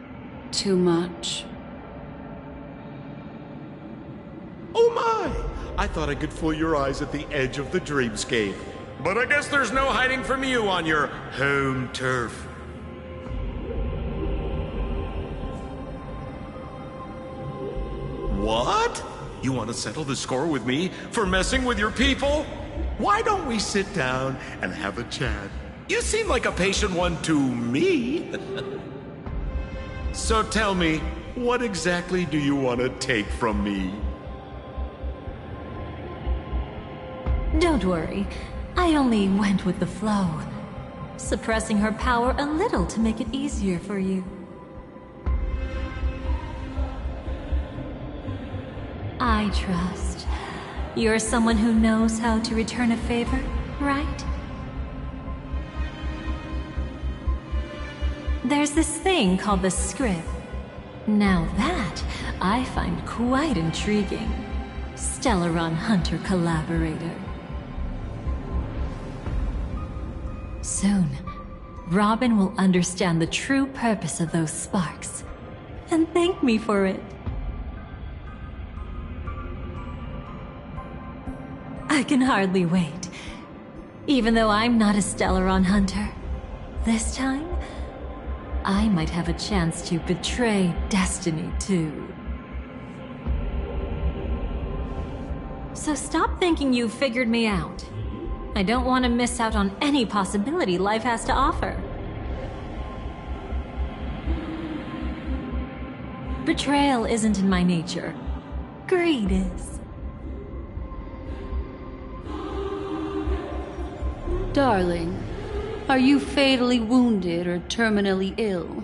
too much? Oh my! I thought I could fool your eyes at the edge of the dreamscape. But I guess there's no hiding from you on your home turf. What? You want to settle the score with me for messing with your people? Why don't we sit down and have a chat? You seem like a patient one to me. So tell me, what exactly do you want to take from me? Don't worry. I only went with the flow, suppressing her power a little to make it easier for you. I trust. You're someone who knows how to return a favor, right? There's this thing called the script. Now that I find quite intriguing. Stellaron Hunter collaborator. Soon, Robin will understand the true purpose of those sparks, and thank me for it. I can hardly wait. Even though I'm not a Stellaron hunter, this time, I might have a chance to betray destiny too. So stop thinking you've figured me out. I don't want to miss out on any possibility life has to offer. Betrayal isn't in my nature. Greed is. Darling, are you fatally wounded or terminally ill?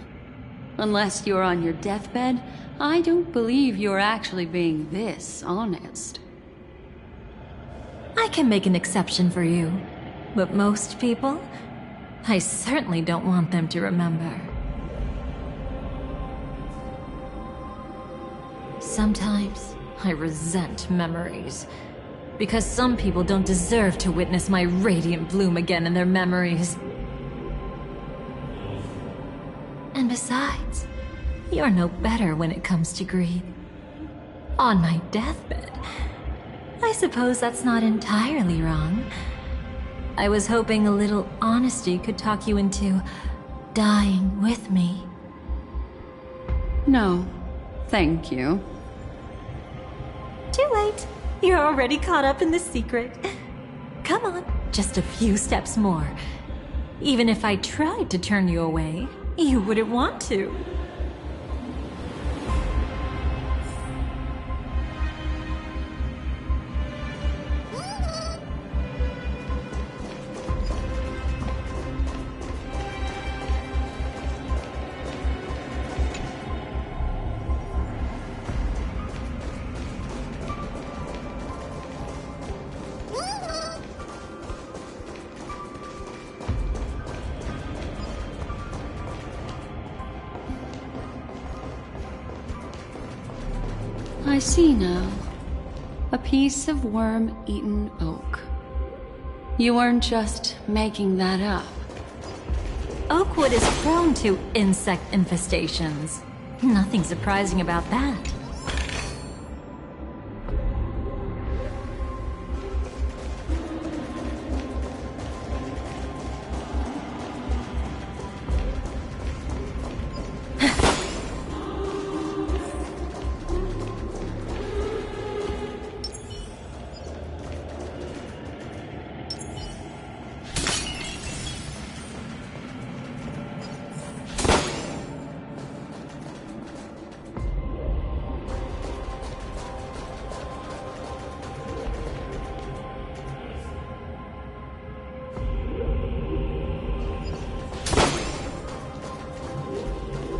Unless you're on your deathbed, I don't believe you're actually being this honest. I can make an exception for you, but most people, I certainly don't want them to remember. Sometimes I resent memories, because some people don't deserve to witness my radiant bloom again in their memories. And besides, you're no better when it comes to greed. On my deathbed, I I suppose that's not entirely wrong. I was hoping a little honesty could talk you into dying with me. No, thank you. Too late. You're already caught up in the secret. Come on, just a few steps more. Even if I tried to turn you away, you wouldn't want to. I see now. A piece of worm-eaten oak. You weren't just making that up. Oakwood is prone to insect infestations. Nothing surprising about that.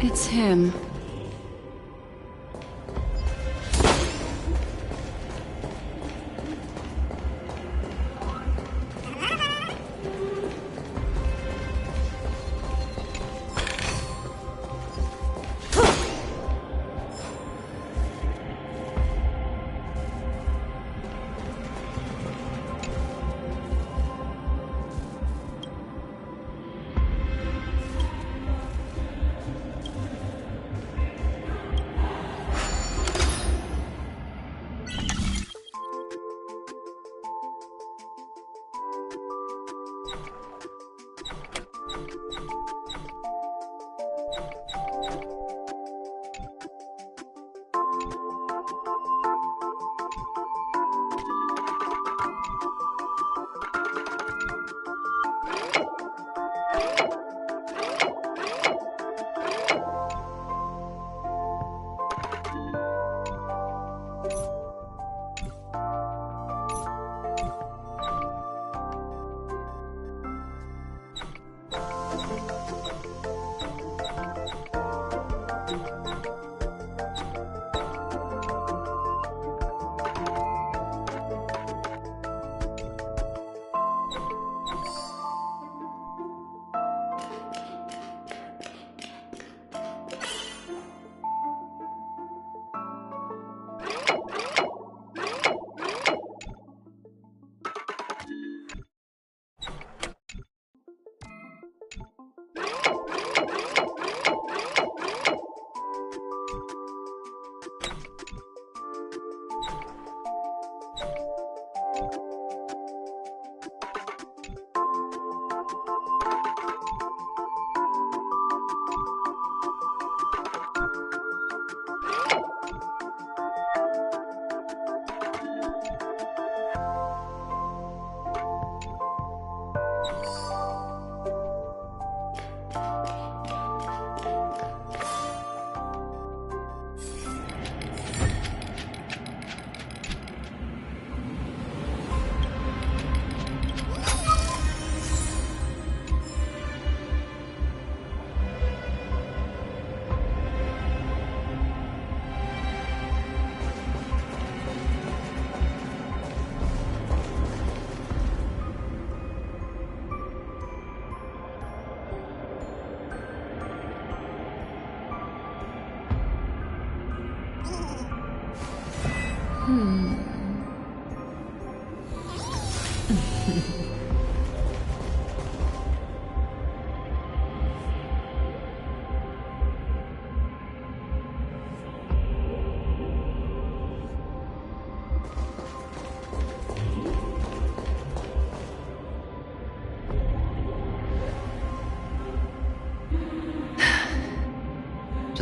It's him.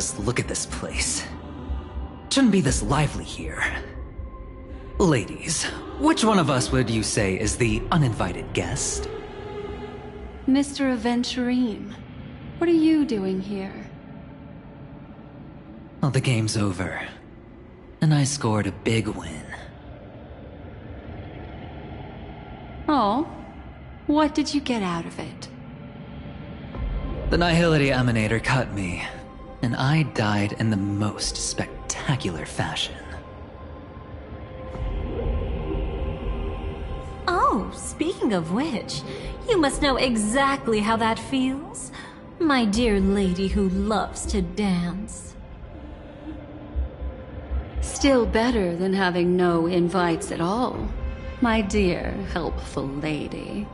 Just look at this place. Shouldn't be this lively here. Ladies, which one of us would you say is the uninvited guest? Mr. Aventurine, what are you doing here? Well, the game's over, and I scored a big win. Oh, what did you get out of it? The Nihility Emanator cut me, and I died in the most spectacular fashion. Oh, speaking of which, you must know exactly how that feels, my dear lady who loves to dance. Still better than having no invites at all, my dear helpful lady.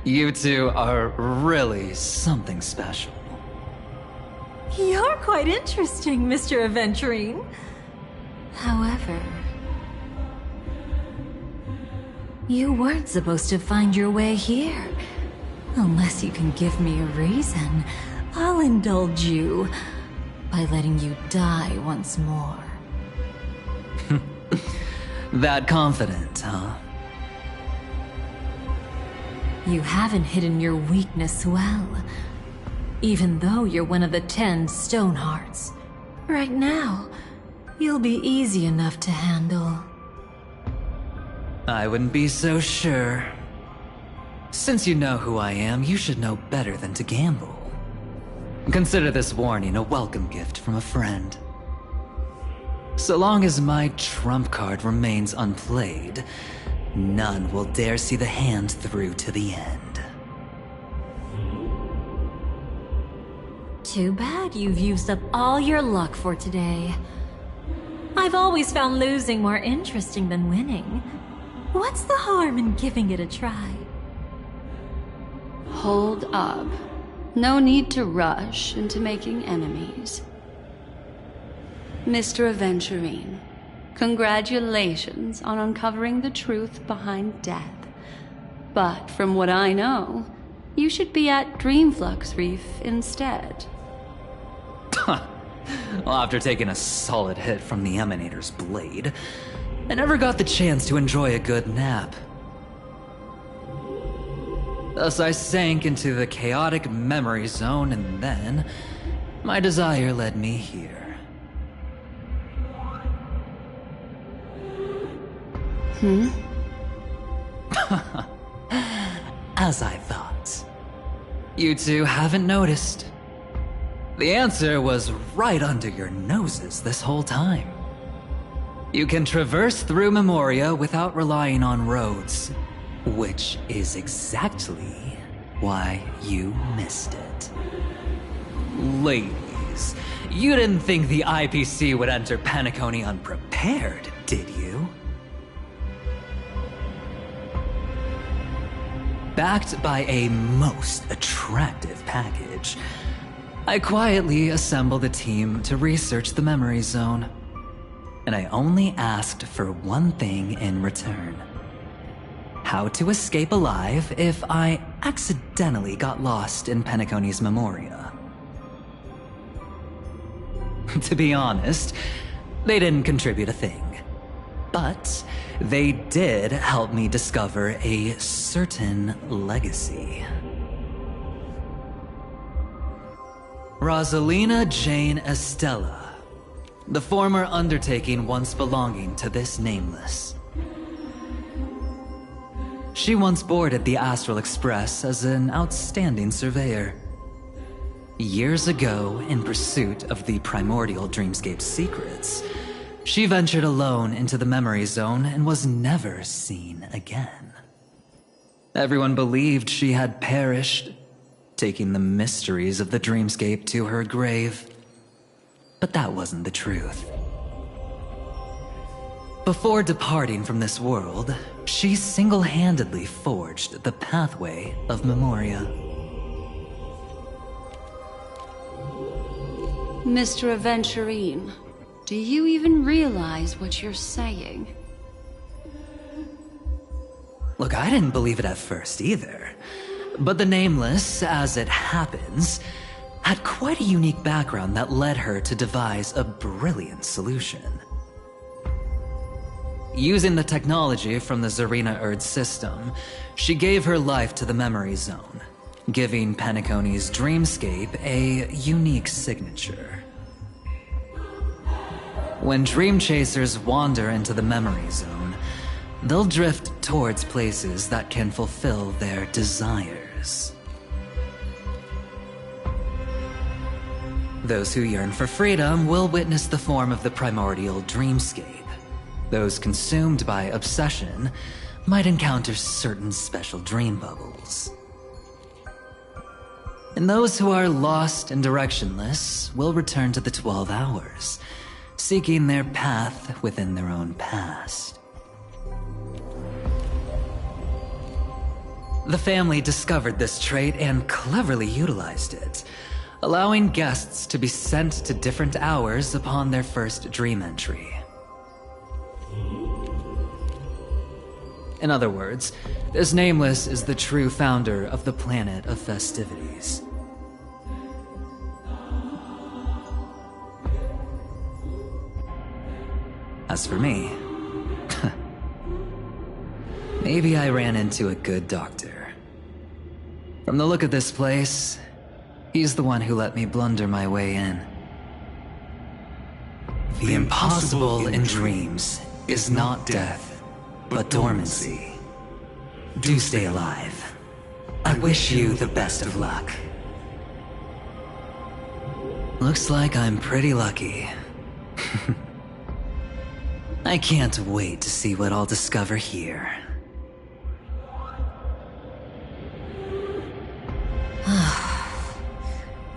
You two are really something special. You're quite interesting, Mr. Aventurine. However, you weren't supposed to find your way here. Unless you can give me a reason, I'll indulge you by letting you die once more. That confident, huh? You haven't hidden your weakness well, even though you're one of the 10 Stonehearts. Right now, you'll be easy enough to handle. I wouldn't be so sure. Since you know who I am, you should know better than to gamble. Consider this warning a welcome gift from a friend. So long as my trump card remains unplayed, none will dare see the hand through to the end. Too bad you've used up all your luck for today. I've always found losing more interesting than winning. What's the harm in giving it a try? Hold up. No need to rush into making enemies. Mr. Aventurine, congratulations on uncovering the truth behind death. But from what I know, you should be at Dreamflux Reef instead. Well, after taking a solid hit from the Emanator's blade, I never got the chance to enjoy a good nap. Thus I sank into the chaotic memory zone, and then my desire led me here. As I thought. You two haven't noticed. The answer was right under your noses this whole time. You can traverse through Memoria without relying on roads, which is exactly why you missed it. Ladies, you didn't think the IPC would enter Penacony unprepared, did you? Backed by a most attractive package, I quietly assembled a team to research the memory zone. And I only asked for one thing in return. How to escape alive if I accidentally got lost in Penacony's Memoria. To be honest, they didn't contribute a thing. But they did help me discover a certain legacy. Rosalina Jane Estella, the former undertaking once belonging to this nameless. She once boarded the Astral Express as an outstanding surveyor. Years ago, in pursuit of the primordial dreamscape secrets, she ventured alone into the memory zone and was never seen again. Everyone believed she had perished, taking the mysteries of the dreamscape to her grave. But that wasn't the truth. Before departing from this world, she single-handedly forged the pathway of Memoria. Mr. Aventurine, do you even realize what you're saying? Look, I didn't believe it at first either. But the Nameless, as it happens, had quite a unique background that led her to devise a brilliant solution. Using the technology from the Zarina Erd system, she gave her life to the memory zone, giving Penacony's dreamscape a unique signature. When dream chasers wander into the memory zone, they'll drift towards places that can fulfill their desires. Those who yearn for freedom will witness the form of the primordial dreamscape. Those consumed by obsession might encounter certain special dream bubbles. And those who are lost and directionless will return to the 12 hours, seeking their path within their own past. The family discovered this trait and cleverly utilized it, allowing guests to be sent to different hours upon their first dream entry. In other words, this Nameless is the true founder of the planet of festivities. As for me, maybe I ran into a good doctor. From the look of this place, he's the one who let me blunder my way in. The impossible in dreams is not death, but dormancy. Do stay alive. I wish you the best of luck. Looks like I'm pretty lucky. I can't wait to see what I'll discover here.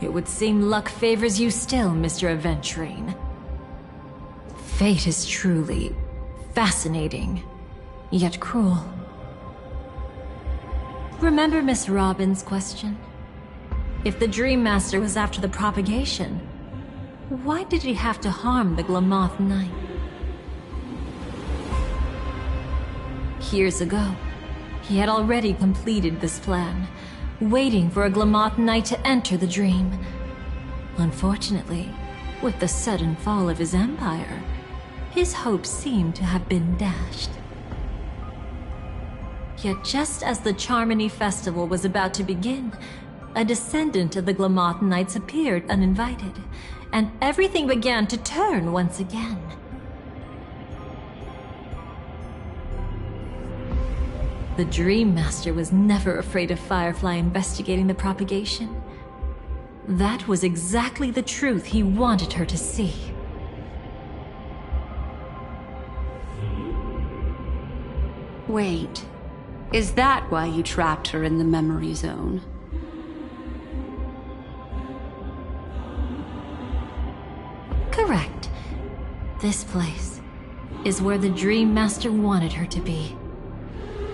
It would seem luck favors you still, Mr. Aventurine. Fate is truly fascinating, yet cruel. Remember Miss Robin's question? If the Dream Master was after the propagation, why did he have to harm the Glamoth Knight? Years ago, he had already completed this plan, waiting for a Glamoth Knight to enter the dream. Unfortunately, with the sudden fall of his empire, his hopes seemed to have been dashed. Yet just as the Charmony Festival was about to begin, a descendant of the Glamoth Knights appeared uninvited, and everything began to turn once again. The Dream Master was never afraid of Firefly investigating the propagation. That was exactly the truth he wanted her to see. Wait, is that why you trapped her in the memory zone? Correct. This place is where the Dream Master wanted her to be.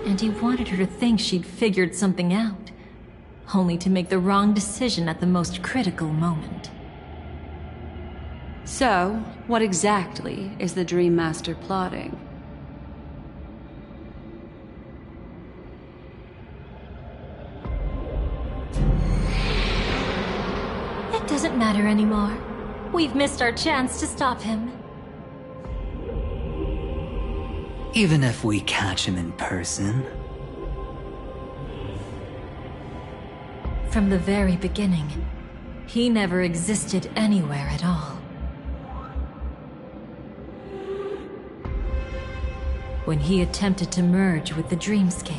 And he wanted her to think she'd figured something out, only to make the wrong decision at the most critical moment. So, what exactly is the Dream Master plotting? It doesn't matter anymore. We've missed our chance to stop him. Even if we catch him in person? From the very beginning, he never existed anywhere at all. When he attempted to merge with the dreamscape,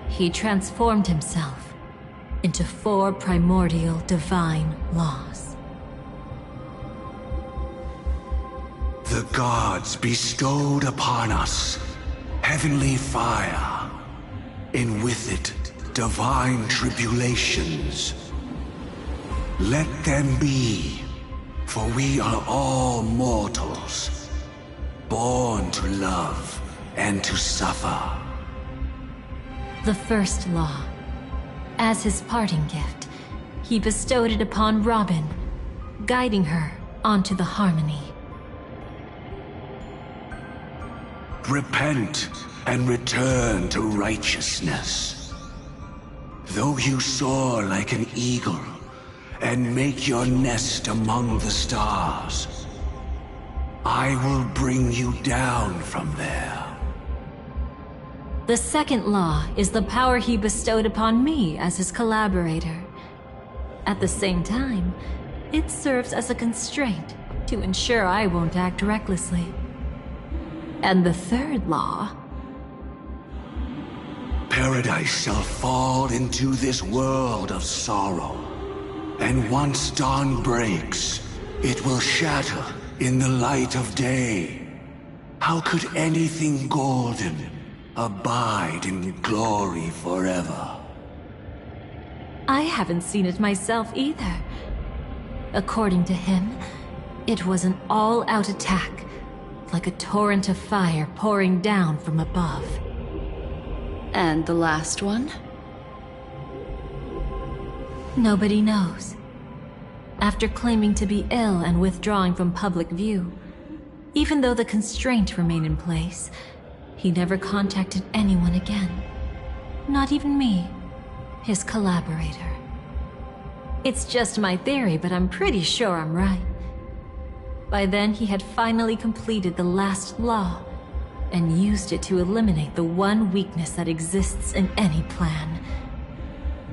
he transformed himself into 4 primordial divine laws. The gods bestowed upon us heavenly fire, and with it divine tribulations. Let them be, for we are all mortals, born to love and to suffer. The first law. As his parting gift, he bestowed it upon Robin, guiding her onto the harmony. Repent and return to righteousness. Though you soar like an eagle and make your nest among the stars, I will bring you down from there. The second law is the power he bestowed upon me as his collaborator. At the same time, it serves as a constraint to ensure I won't act recklessly. And the third law... Paradise shall fall into this world of sorrow, and once dawn breaks, it will shatter in the light of day. How could anything golden abide in glory forever? I haven't seen it myself either. According to him, it was an all-out attack, like a torrent of fire pouring down from above. And the last one? Nobody knows. After claiming to be ill and withdrawing from public view, even though the constraint remained in place, he never contacted anyone again. Not even me, his collaborator. It's just my theory, but I'm pretty sure I'm right. By then, he had finally completed the last law and used it to eliminate the one weakness that exists in any plan.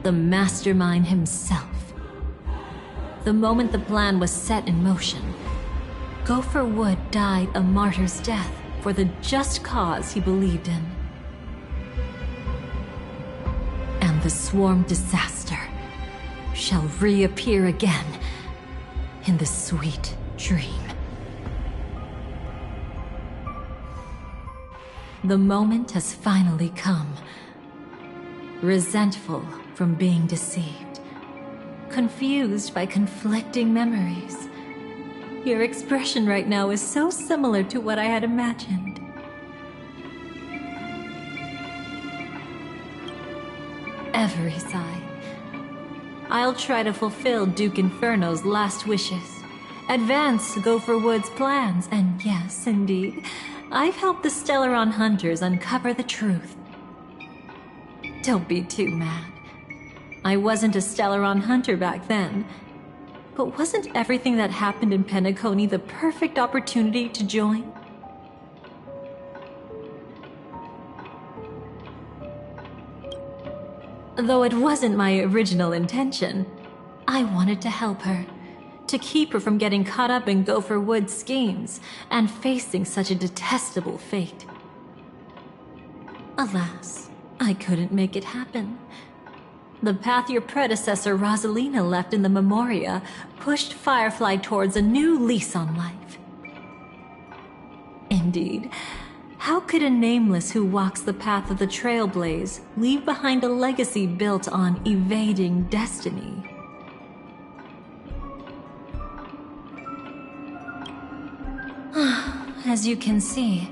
The mastermind himself. The moment the plan was set in motion, Gopher Wood died a martyr's death for the just cause he believed in. And the swarm disaster shall reappear again in the sweet dream. The moment has finally come. Resentful from being deceived. Confused by conflicting memories. Your expression right now is so similar to what I had imagined. Every sigh. I'll try to fulfill Duke Inferno's last wishes. Advance Gopher Wood's plans, and yes, indeed, I've helped the Stellaron hunters uncover the truth. Don't be too mad. I wasn't a Stellaron hunter back then. But wasn't everything that happened in Penacony the perfect opportunity to join? Though it wasn't my original intention, I wanted to help her. To keep her from getting caught up in Gopher Wood's schemes and facing such a detestable fate. Alas, I couldn't make it happen. The path your predecessor Rosalina left in the Memoria pushed Firefly towards a new lease on life. Indeed, how could a nameless who walks the path of the Trailblaze leave behind a legacy built on evading destiny? As you can see,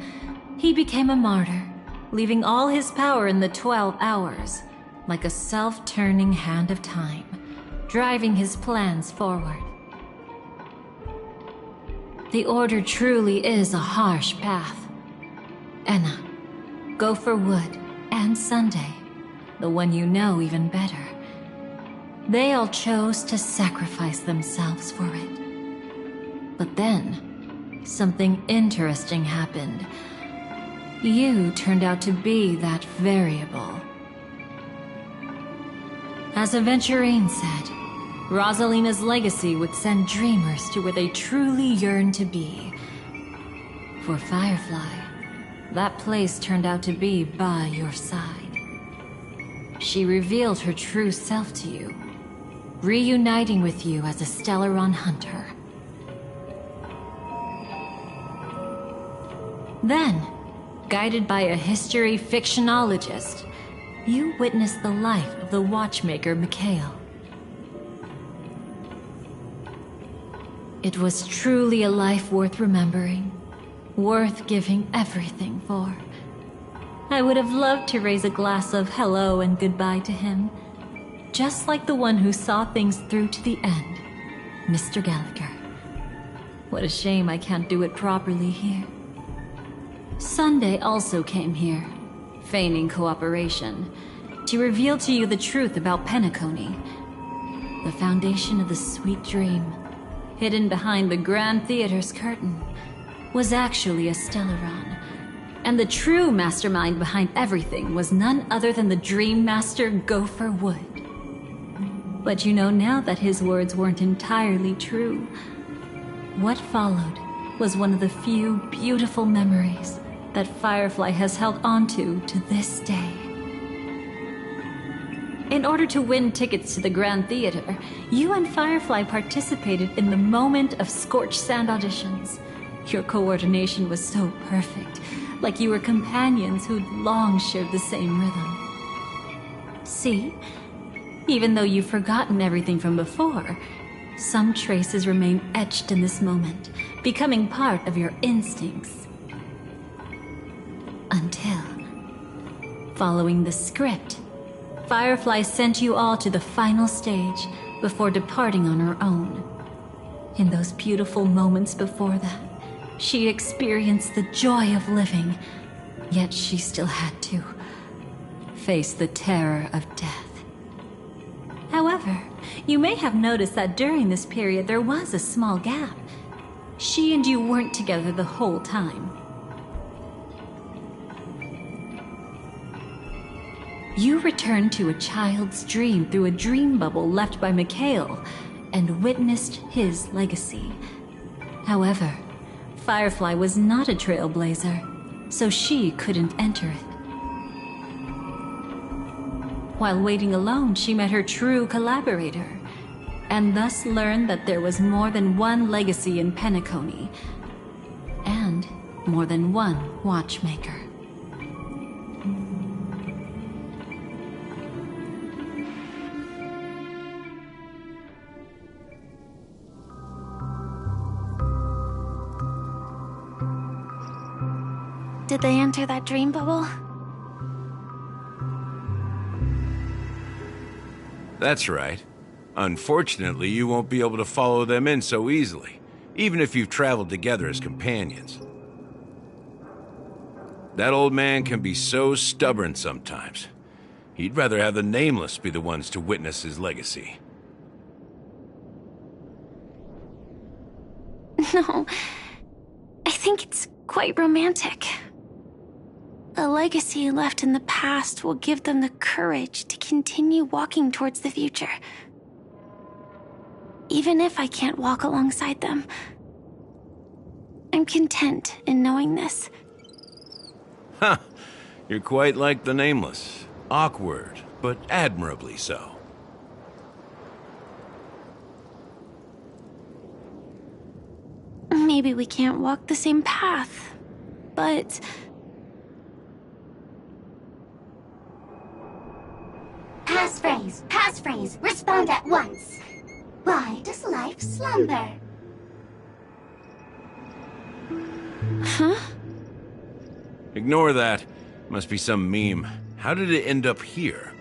he became a martyr, leaving all his power in the 12 hours, like a self-turning hand of time, driving his plans forward. The Order truly is a harsh path. Enna, Gopher Wood, and Sunday, the one you know even better, they all chose to sacrifice themselves for it. But then, something interesting happened. You turned out to be that variable. As Aventurine said, Rosalina's legacy would send dreamers to where they truly yearn to be. For Firefly, that place turned out to be by your side. She revealed her true self to you, reuniting with you as a Stellaron hunter. Then, guided by a history fictionologist, you witnessed the life of the watchmaker Mikhail. It was truly a life worth remembering, worth giving everything for. I would have loved to raise a glass of hello and goodbye to him, just like the one who saw things through to the end, Mr. Gallagher. What a shame I can't do it properly here. Sunday also came here, feigning cooperation, to reveal to you the truth about Penacony, the foundation of the sweet dream, hidden behind the Grand Theater's curtain, was actually a Stellaron. And the true mastermind behind everything was none other than the Dream Master Gopher Wood. But you know now that his words weren't entirely true. What followed was one of the few beautiful memories that Firefly has held onto to this day. In order to win tickets to the Grand Theater, you and Firefly participated in the moment of scorched sand auditions. Your coordination was so perfect, like you were companions who'd long shared the same rhythm. See? Even though you've forgotten everything from before, some traces remain etched in this moment, becoming part of your instincts. Until, following the script, Firefly sent you all to the final stage before departing on her own. In those beautiful moments before that, she experienced the joy of living, yet she still had to face the terror of death. However, you may have noticed that during this period there was a small gap. She and you weren't together the whole time. You returned to a child's dream through a dream bubble left by Mikhail and witnessed his legacy. However, Firefly was not a trailblazer, so she couldn't enter it. While waiting alone, she met her true collaborator, and thus learned that there was more than one legacy in Penacony, and more than one watchmaker. Did they enter that dream bubble? That's right. Unfortunately, you won't be able to follow them in so easily, even if you've traveled together as companions. That old man can be so stubborn sometimes. He'd rather have the Nameless be the ones to witness his legacy. No, I think it's quite romantic. A legacy left in the past will give them the courage to continue walking towards the future. Even if I can't walk alongside them, I'm content in knowing this. Huh. You're quite like the Nameless. Awkward, but admirably so. Maybe we can't walk the same path, but... Passphrase, respond at once. Why does life slumber? Huh? Ignore that. Must be some meme. How did it end up here?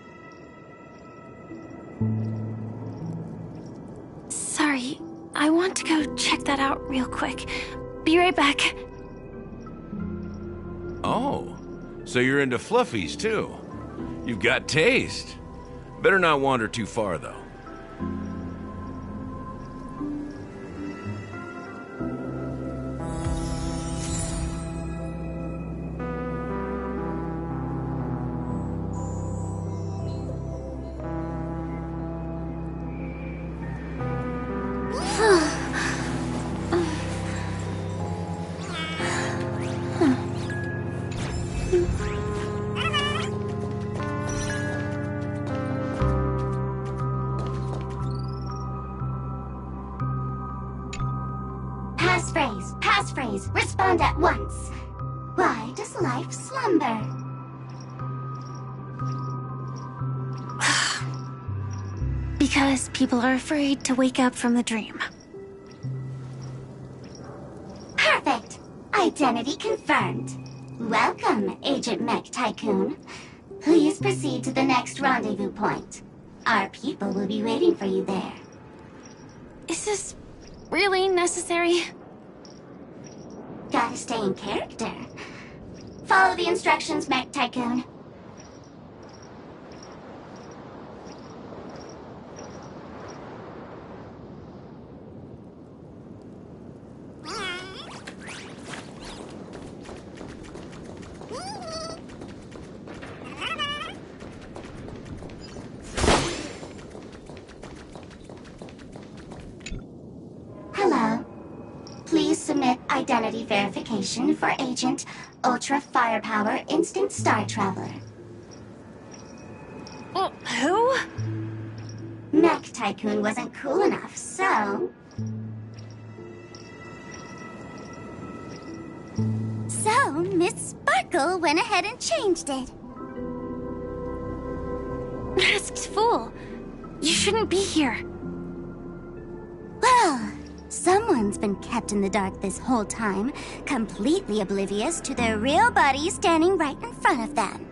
Sorry, I want to go check that out real quick. Be right back. Oh, so you're into fluffies too. You've got taste. Better not wander too far, though. Passphrase, respond at once. Why does life slumber? Because people are afraid to wake up from the dream. Perfect! Identity confirmed. Welcome, Agent Mech Tycoon. Please proceed to the next rendezvous point. Our people will be waiting for you there. Is this really necessary? Gotta stay in character. Follow the instructions, Mech Tycoon. verification for Agent Ultra Firepower Instant Star Traveler. Who? Mech Tycoon wasn't cool enough, so... So, Miss Sparkle went ahead and changed it. Masked fool. You shouldn't be here. Well, someone's been kept in the dark this whole time, completely oblivious to their real body standing right in front of them.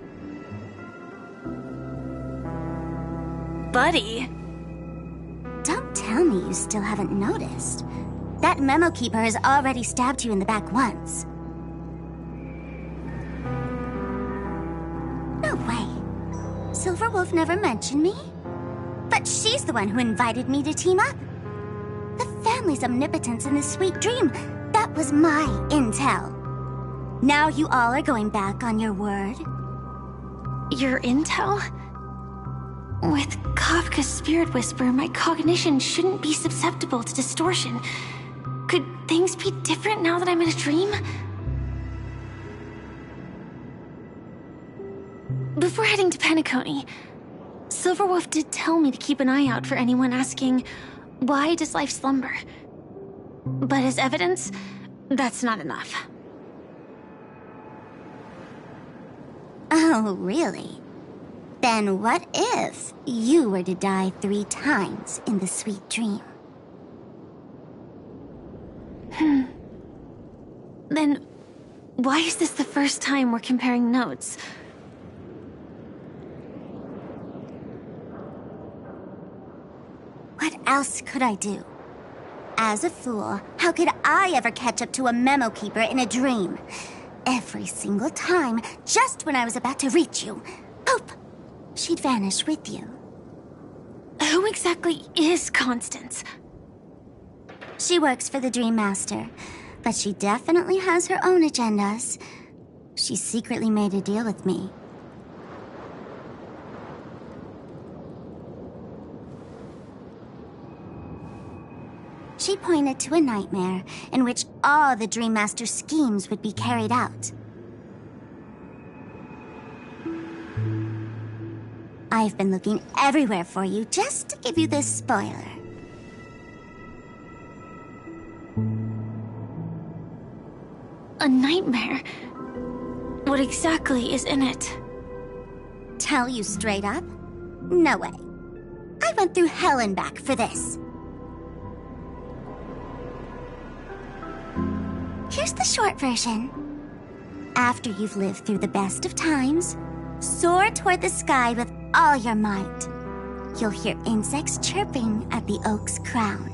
Buddy? Don't tell me you still haven't noticed. That memo keeper has already stabbed you in the back once. No way. Silverwolf never mentioned me? But she's the one who invited me to team up. The family's omnipotence in this sweet dream, that was my intel. Now you all are going back on your word. Your intel? With Kafka's spirit whisper, my cognition shouldn't be susceptible to distortion. Could things be different now that I'm in a dream? Before heading to Penacony, Silverwolf did tell me to keep an eye out for anyone asking, why does life slumber? But as evidence, that's not enough. Oh, really? Then what if you were to die 3 times in the sweet dream? Then why is this the first time we're comparing notes? What else could I do? As a fool, how could I ever catch up to a memo keeper in a dream? Every single time, just when I was about to reach you, poof, she'd vanish with you. Who exactly is Constance? She works for the Dream Master, but she definitely has her own agendas. She secretly made a deal with me. She pointed to a nightmare in which all the Dream Master's schemes would be carried out. I've been looking everywhere for you just to give you this spoiler. A nightmare? What exactly is in it? Tell you straight up? No way. I went through hell and back for this. Here's the short version. After you've lived through the best of times, soar toward the sky with all your might. You'll hear insects chirping at the oak's crown.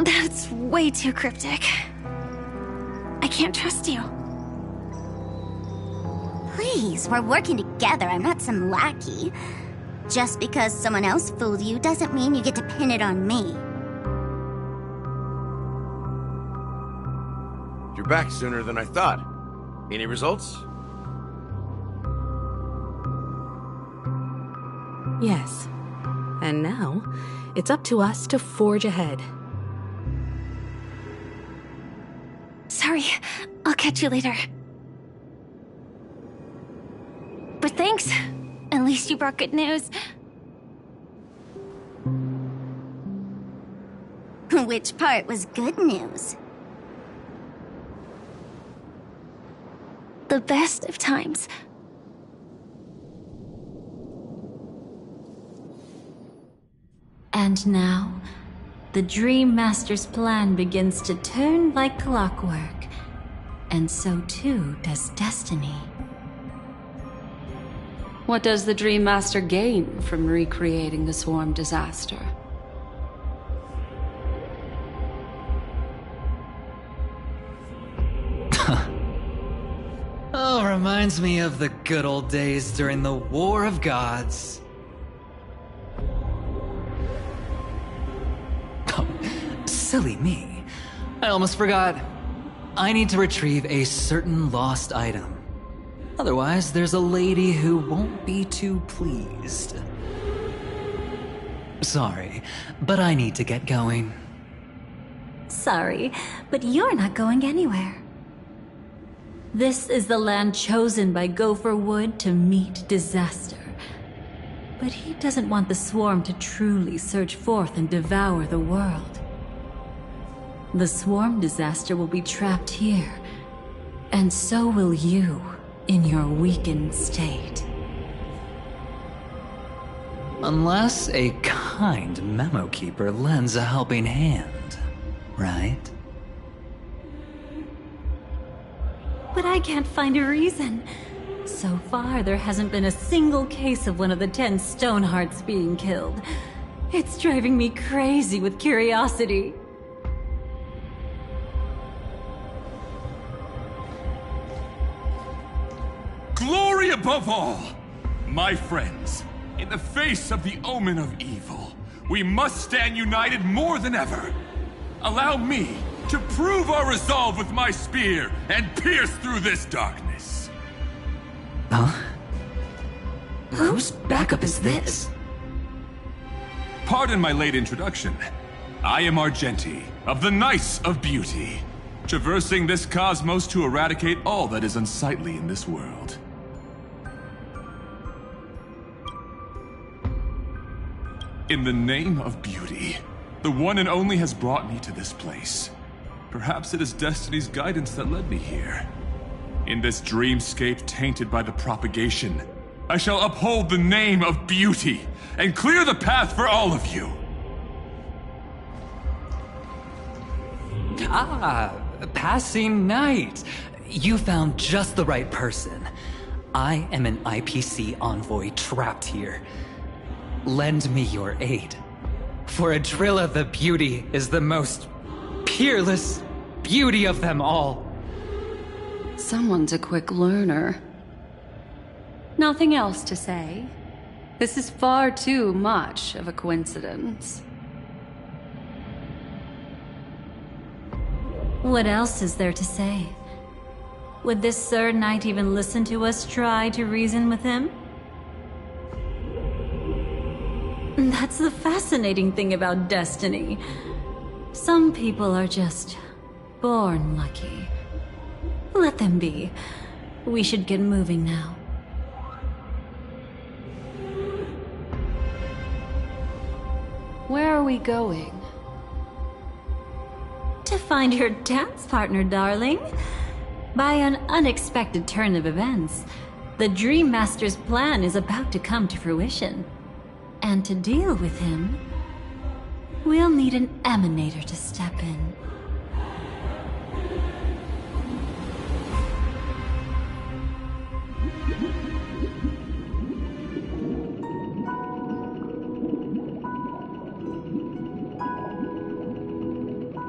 That's way too cryptic. I can't trust you. Please, we're working together. I'm not some lackey. Just because someone else fooled you doesn't mean you get to pin it on me. You're back sooner than I thought. Any results? Yes. And now, it's up to us to forge ahead. Sorry, I'll catch you later. But thanks. At least you brought good news. Which part was good news? The best of times. And now, the Dream Master's plan begins to turn like clockwork, and so too does destiny. What does the Dream Master gain from recreating the swarm disaster? Oh, reminds me of the good old days during the War of Gods. Oh, silly me. I almost forgot. I need to retrieve a certain lost item. Otherwise, there's a lady who won't be too pleased. Sorry, but I need to get going. Sorry, but you're not going anywhere. This is the land chosen by Gopher Wood to meet disaster. But he doesn't want the swarm to truly surge forth and devour the world. The swarm disaster will be trapped here, and so will you in your weakened state. Unless a kind memo keeper lends a helping hand, right? But I can't find a reason. So far, there hasn't been a single case of one of the 10 Stonehearts being killed. It's driving me crazy with curiosity. Glory above all! My friends, in the face of the omen of evil, we must stand united more than ever. Allow me to prove our resolve with my spear and pierce through this darkness. Huh? Whose backup is this? Pardon my late introduction. I am Argenti, of the Knights of Beauty, traversing this cosmos to eradicate all that is unsightly in this world. In the name of beauty, the one and only has brought me to this place. Perhaps it is destiny's guidance that led me here. In this dreamscape tainted by the propagation, I shall uphold the name of beauty and clear the path for all of you. Ah, passing knight. You found just the right person. I am an IPC envoy trapped here. Lend me your aid. For Adrilla the Beauty is the most peerless beauty of them all. Someone's a quick learner. Nothing else to say. This is far too much of a coincidence. What else is there to say? Would this Sir Knight even listen to us try to reason with him? That's the fascinating thing about destiny. Some people are just born lucky. Let them be. We should get moving now. Where are we going? To find your dance partner, darling. By an unexpected turn of events, the Dream Master's plan is about to come to fruition. And to deal with him, we'll need an emanator to step in.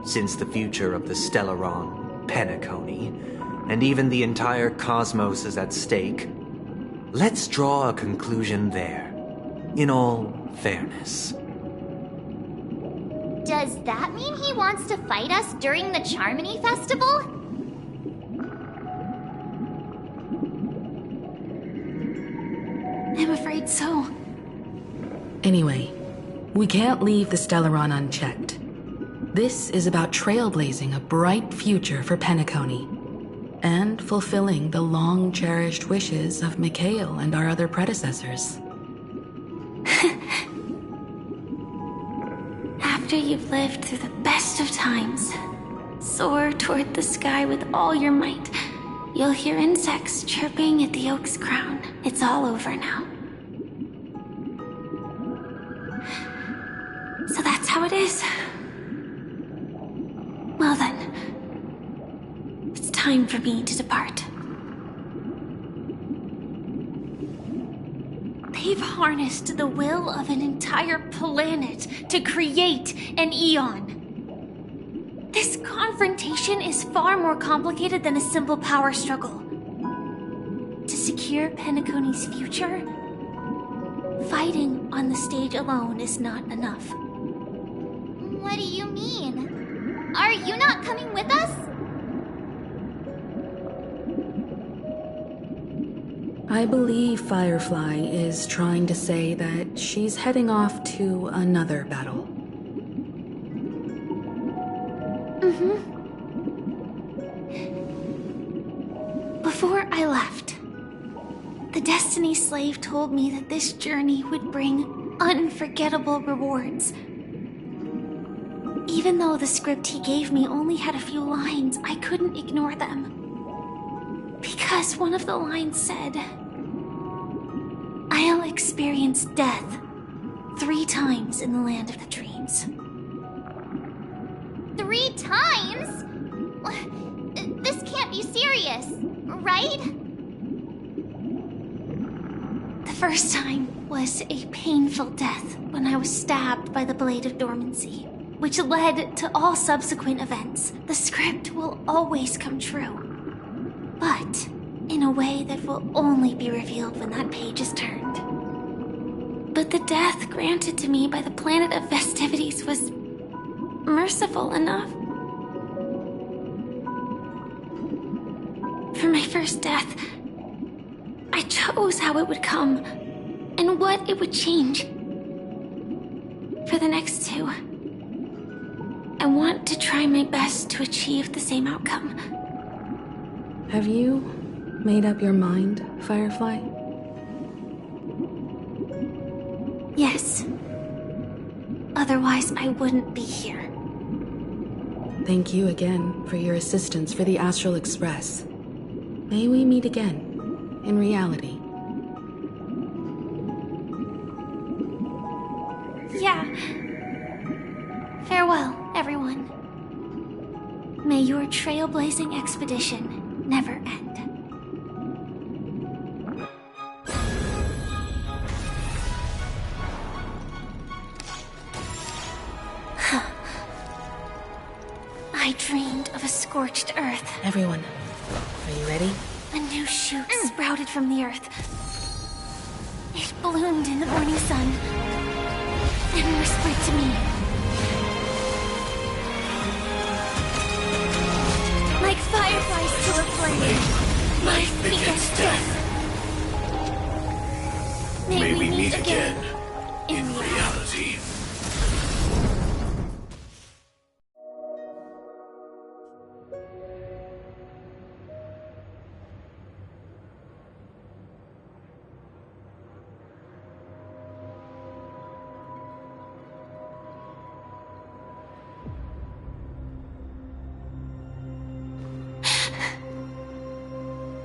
Since the future of the Stellaron, Penacony, and even the entire cosmos is at stake, let's draw a conclusion there. In all fairness. Does that mean he wants to fight us during the Charmony Festival? I'm afraid so. Anyway, we can't leave the Stellaron unchecked. This is about trailblazing a bright future for Penacony and fulfilling the long-cherished wishes of Mikhail and our other predecessors. After you've lived through the best of times, soar toward the sky with all your might. You'll hear insects chirping at the oak's crown. It's all over now. So that's how it is. Well then, it's time for me to depart. They've harnessed the will of an entire planet to create an Eon. This confrontation is far more complicated than a simple power struggle. To secure Penacony's future, fighting on the stage alone is not enough. What do you mean? Are you not coming with us? I believe Firefly is trying to say that she's heading off to another battle. Before I left, the Destiny Slave told me that this journey would bring unforgettable rewards. Even though the script he gave me only had a few lines, I couldn't ignore them. Because one of the lines said, I'll experience death 3 times in the land of the dreams. 3 times? This can't be serious, right? The first time was a painful death when I was stabbed by the Blade of Dormancy, which led to all subsequent events. The script will always come true, but in a way that will only be revealed when that page is turned. But the death granted to me by the planet of festivities was merciful enough. For my first death, I chose how it would come and what it would change. For the next 2, I want to try my best to achieve the same outcome. Have you made up your mind, Firefly? Yes. Otherwise, I wouldn't be here. Thank you again for your assistance for the Astral Express. May we meet again, in reality. Yeah. Farewell, everyone. May your trailblazing expedition never end. I dreamed of a scorched earth. Everyone, are you ready? A new shoot sprouted from the earth. It bloomed in the morning sun and whispered to me. Like fireflies to a flame, life begets death. May we meet again in reality.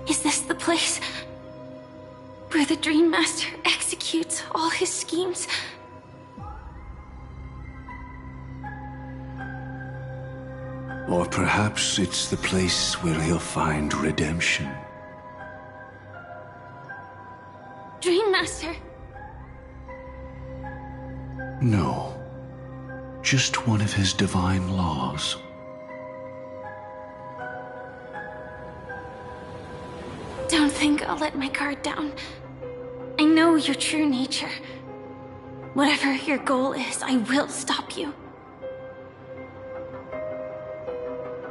Is this the place where the Dream Master executes all his schemes? Or perhaps it's the place where he'll find redemption. Dream Master? No. Just one of his divine laws. Don't think I'll let my guard down. I know your true nature. Whatever your goal is, I will stop you.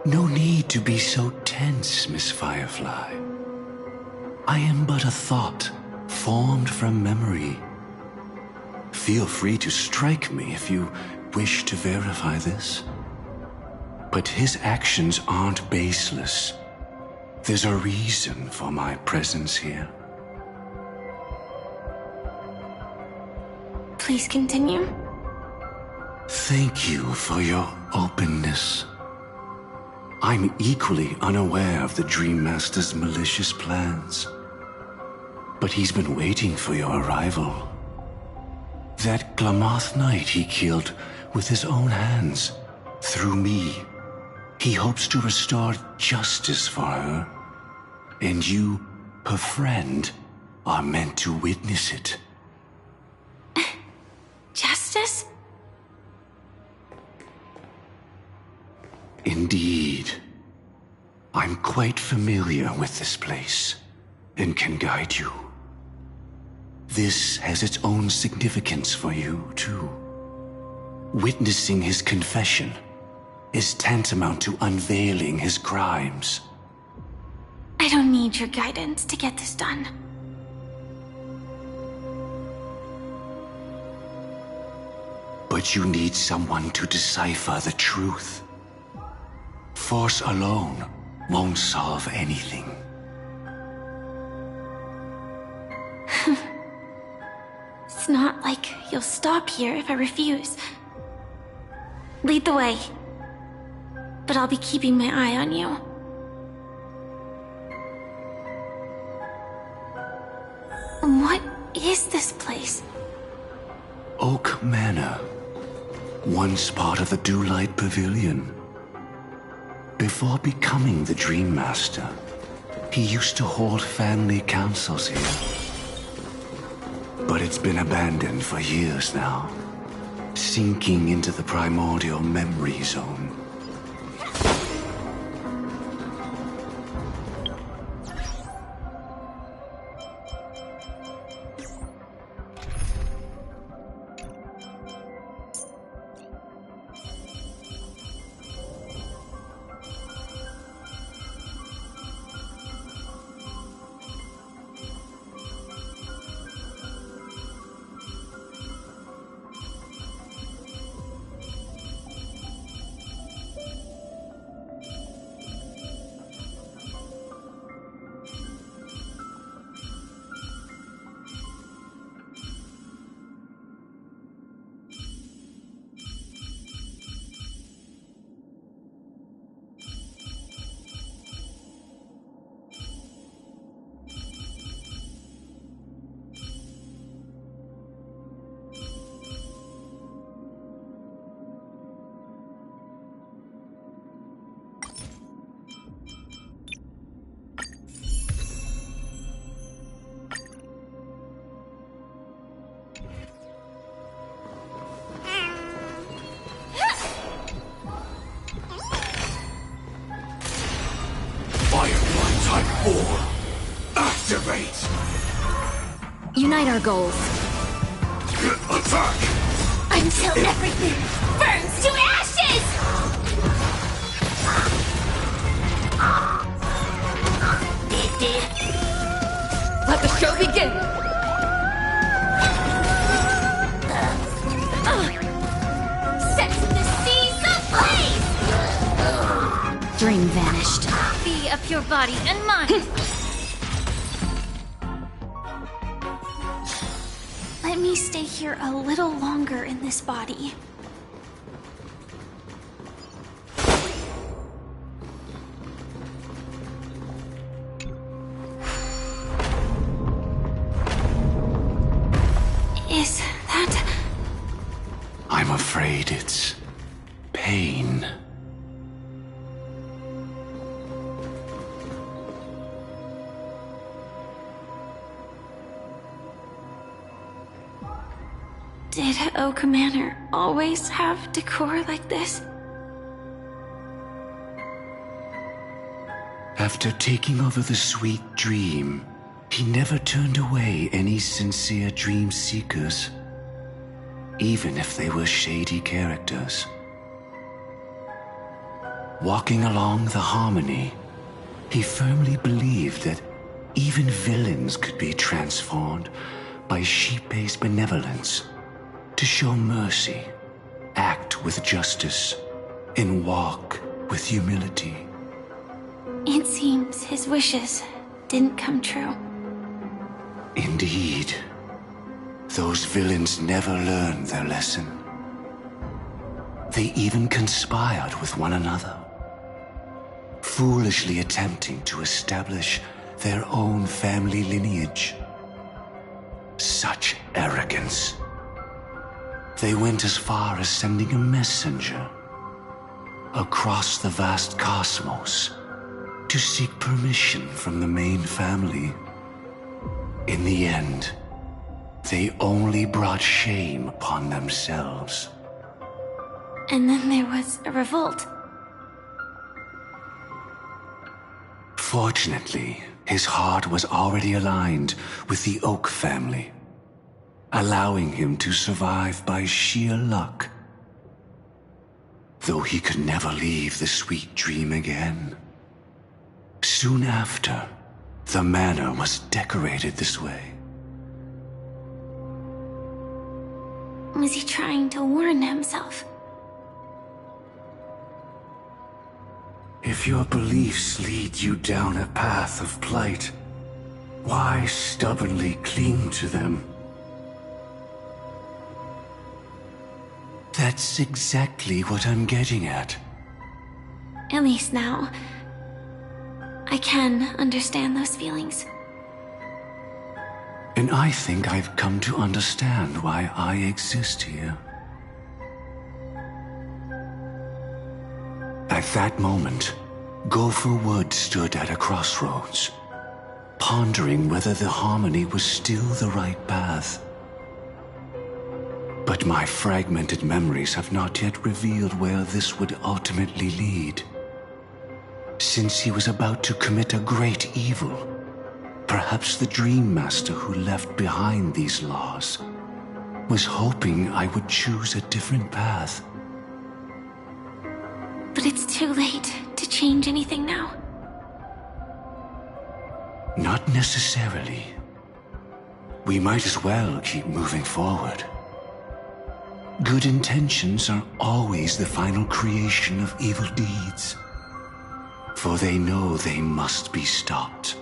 No need to be so tense, Miss Firefly. I am but a thought formed from memory. Feel free to strike me if you wish to verify this. But his actions aren't baseless. There's a reason for my presence here. Please continue. Thank you for your openness. I'm equally unaware of the Dream Master's malicious plans. But he's been waiting for your arrival. That Glamoth Knight he killed with his own hands, through me. He hopes to restore justice for her. And you, her friend, are meant to witness it. Justice? Indeed. I'm quite familiar with this place and can guide you. This has its own significance for you, too. Witnessing his confession is tantamount to unveiling his crimes. I don't need your guidance to get this done. But you need someone to decipher the truth. Force alone won't solve anything. It's not like you'll stop here if I refuse. Lead the way. But I'll be keeping my eye on you. What is this place? Oak Manor. Once part of the Dewlight Pavilion. Before becoming the Dream Master, he used to hold family councils here. But it's been abandoned for years now, sinking into the primordial memory zone. Activate! Unite our goals. Attack! Until everything burns to ashes! Let the show begin! Set the seas ablaze! Dream vanished. Be of your body and mind. Let me stay here a little longer in this body. Is that... I'm afraid it's pain. Did Oak Manor always have decor like this? After taking over the Sweet Dream, he never turned away any sincere dream seekers, even if they were shady characters. Walking along the harmony, he firmly believed that even villains could be transformed by sheep-based benevolence to show mercy, act with justice, and walk with humility. It seems his wishes didn't come true. Indeed, those villains never learned their lesson. They even conspired with one another, foolishly attempting to establish their own family lineage. Such arrogance. They went as far as sending a messenger across the vast cosmos to seek permission from the main family. In the end, they only brought shame upon themselves. And then there was a revolt. Fortunately, his heart was already aligned with the Oak family, allowing him to survive by sheer luck. Though he could never leave the Sweet Dream again. Soon after, the manor was decorated this way. Was he trying to warn himself? If your beliefs lead you down a path of plight, why stubbornly cling to them? That's exactly what I'm getting at. At least now, I can understand those feelings. And I think I've come to understand why I exist here. At that moment, Gopher Wood stood at a crossroads, pondering whether the harmony was still the right path. But my fragmented memories have not yet revealed where this would ultimately lead. Since he was about to commit a great evil, perhaps the Dream Master who left behind these laws was hoping I would choose a different path. But it's too late to change anything now. Not necessarily. We might as well keep moving forward. Good intentions are always the final creation of evil deeds, for they know they must be stopped.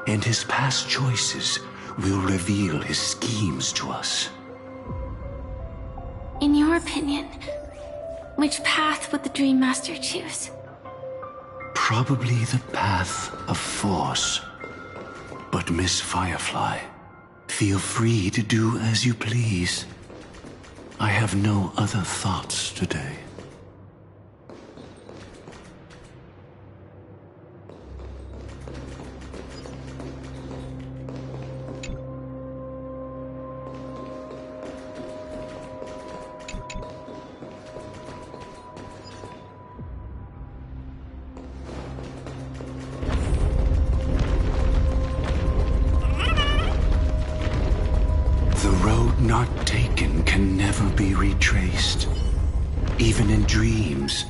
And his past choices will reveal his schemes to us. In your opinion, which path would the Dream Master choose? Probably the path of force. But Miss Firefly, feel free to do as you please. I have no other thoughts today. Not taken can never be retraced. Even in dreams,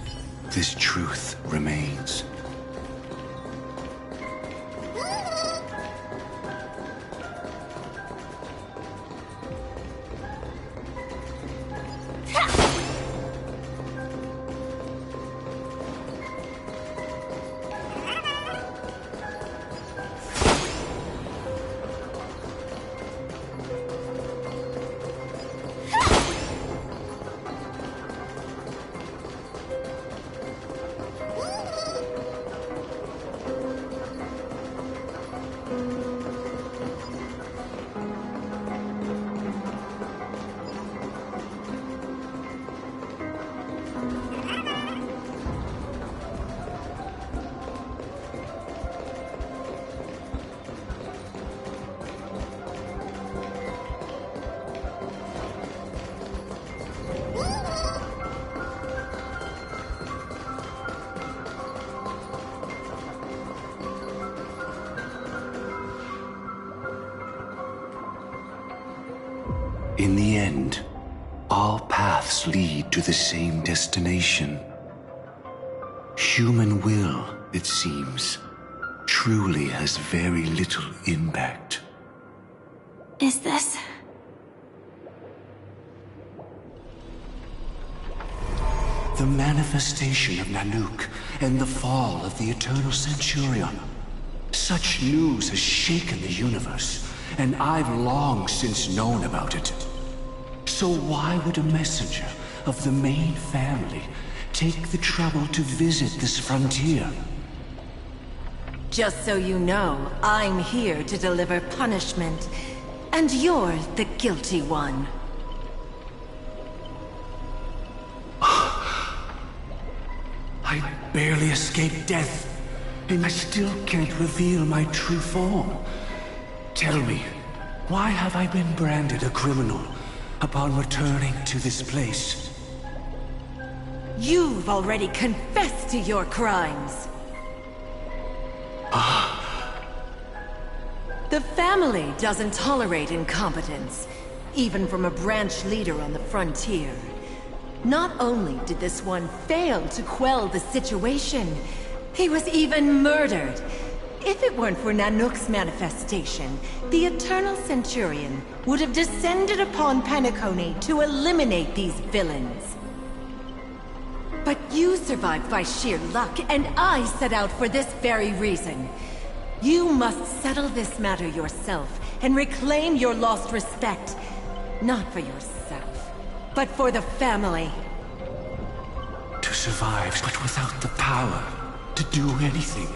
this truth remains. In the end, all paths lead to the same destination. Human will, it seems, truly has very little impact. Is this? The manifestation of Nanook and the fall of the Eternal Centurion. Such news has shaken the universe, and I've long since known about it. So why would a messenger of the main family take the trouble to visit this frontier? Just so you know, I'm here to deliver punishment, and you're the guilty one. I barely escaped death, and I still can't reveal my true form. Tell me, why have I been branded a criminal upon returning to this place? You've already confessed to your crimes. The family doesn't tolerate incompetence, even from a branch leader on the frontier. Not only did this one fail to quell the situation, he was even murdered. If it weren't for Nanook's manifestation, the Eternal Centurion would have descended upon Penacony to eliminate these villains. But you survived by sheer luck, and I set out for this very reason. You must settle this matter yourself and reclaim your lost respect, not for yourself, but for the family. To survive, but without the power to do anything.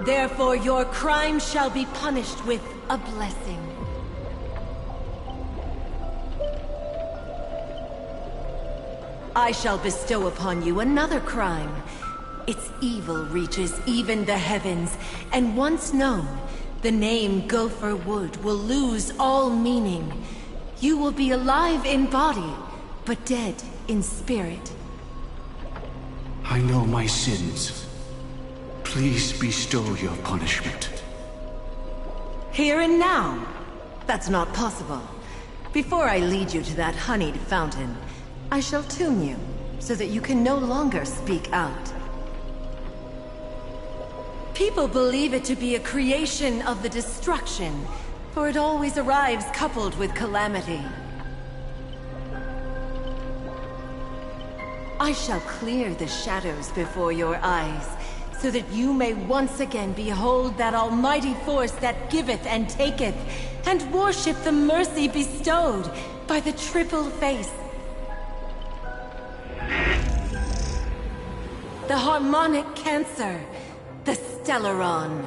Therefore, your crime shall be punished with a blessing. I shall bestow upon you another crime. Its evil reaches even the heavens, and once known, the name Gopher Wood will lose all meaning. You will be alive in body, but dead in spirit. I know my sins. Please bestow your punishment. Here and now? That's not possible. Before I lead you to that honeyed fountain, I shall tune you, so that you can no longer speak out. People believe it to be a creation of the destruction, for it always arrives coupled with calamity. I shall clear the shadows before your eyes, so that you may once again behold that almighty force that giveth and taketh, and worship the mercy bestowed by the triple face. The harmonic cancer, the Stellaron.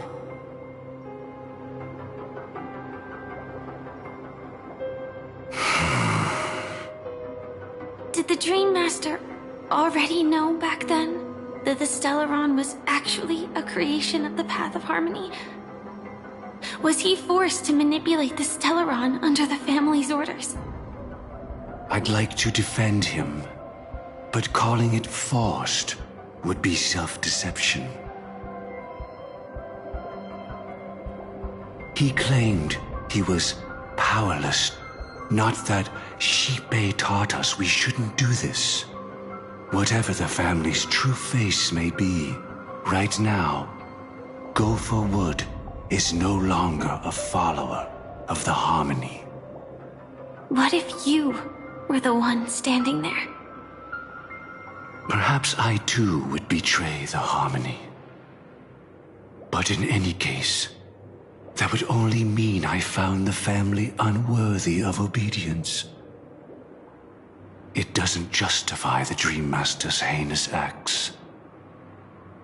Did the Dream Master already know back then that the Stellaron was actually a creation of the Path of Harmony? Was he forced to manipulate the Stellaron under the family's orders? I'd like to defend him, but calling it forced would be self-deception. He claimed he was powerless, not that Shipe taught us we shouldn't do this. Whatever the family's true face may be, right now, Gopher Wood is no longer a follower of the Harmony. What if you were the one standing there? Perhaps I too would betray the Harmony. But in any case, that would only mean I found the family unworthy of obedience. It doesn't justify the Dream Master's heinous acts.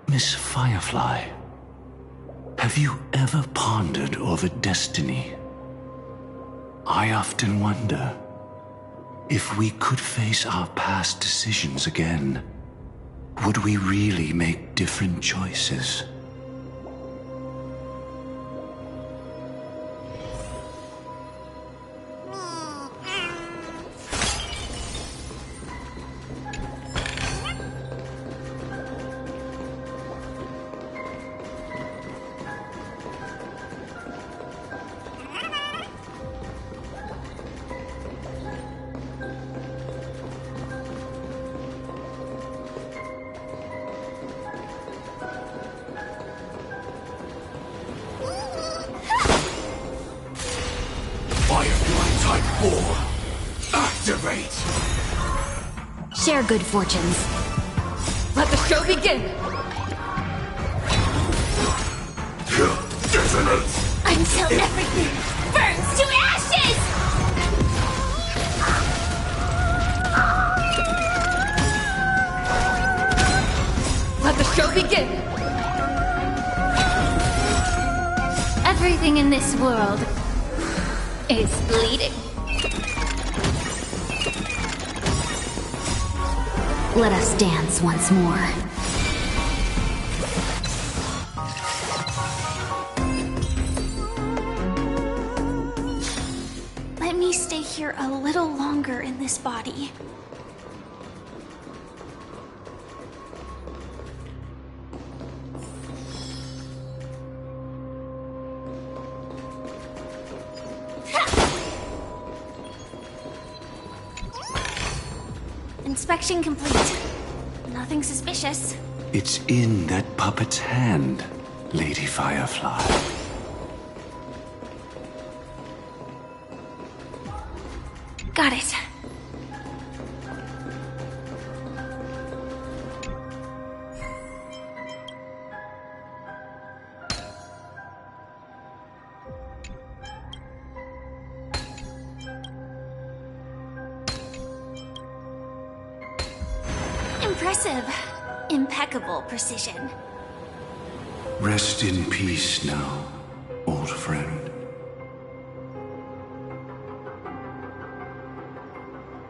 Miss Firefly, have you ever pondered over destiny? I often wonder if we could face our past decisions again, would we really make different choices? Firefly Type 4, activate! Share good fortunes. Let the show begin! Detonate! Until everything burns to ashes! Let the show begin! Everything in this world is bleeding. Let us dance once more. Let me stay here a little longer in this body. Inspection complete. Nothing suspicious. It's in that puppet's hand, Lady Firefly. Got it. Impressive. Impeccable precision. Rest in peace now, old friend.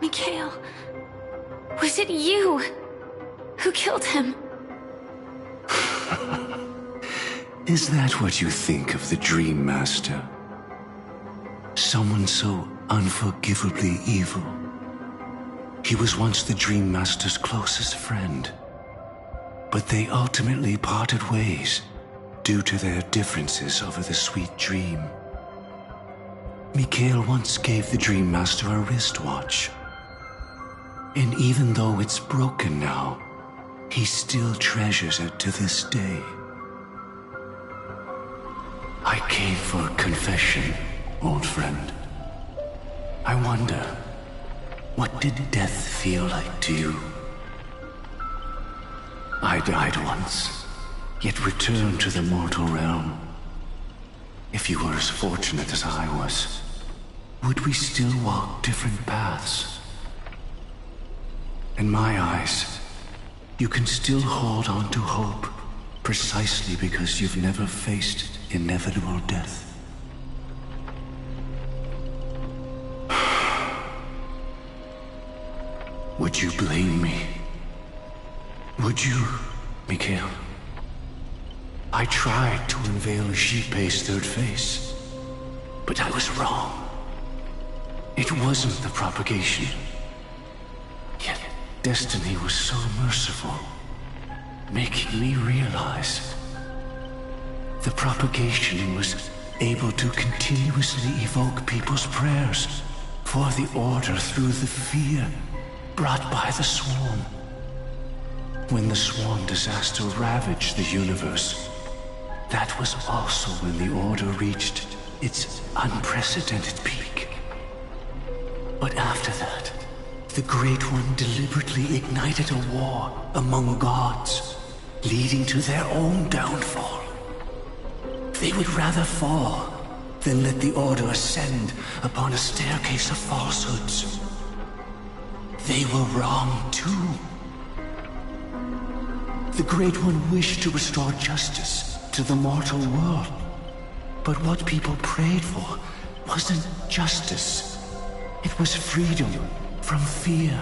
Mikhail, was it you who killed him? Is that what you think of the Dream Master? Someone so unforgivably evil. He was once the Dream Master's closest friend, but they ultimately parted ways due to their differences over the sweet dream. Mikhail once gave the Dream Master a wristwatch, and even though it's broken now, he still treasures it to this day. I came for a confession, old friend. I wonder, what did death feel like to you? I died once, yet returned to the mortal realm. If you were as fortunate as I was, would we still walk different paths? In my eyes, you can still hold on to hope precisely because you've never faced inevitable death. Would you blame me? Would you, Mikhail? I tried to unveil Xipe's third face, but I was wrong. It wasn't the propagation. Yet destiny was so merciful, making me realize the propagation was able to continuously evoke people's prayers for the order through the fear brought by the swarm. When the swarm disaster ravaged the universe, that was also when the order reached its unprecedented peak. But after that, the Great One deliberately ignited a war among gods, leading to their own downfall. They would rather fall than let the order ascend upon a staircase of falsehoods. They were wrong too. The Great One wished to restore justice to the mortal world, but what people prayed for wasn't justice. It was freedom from fear.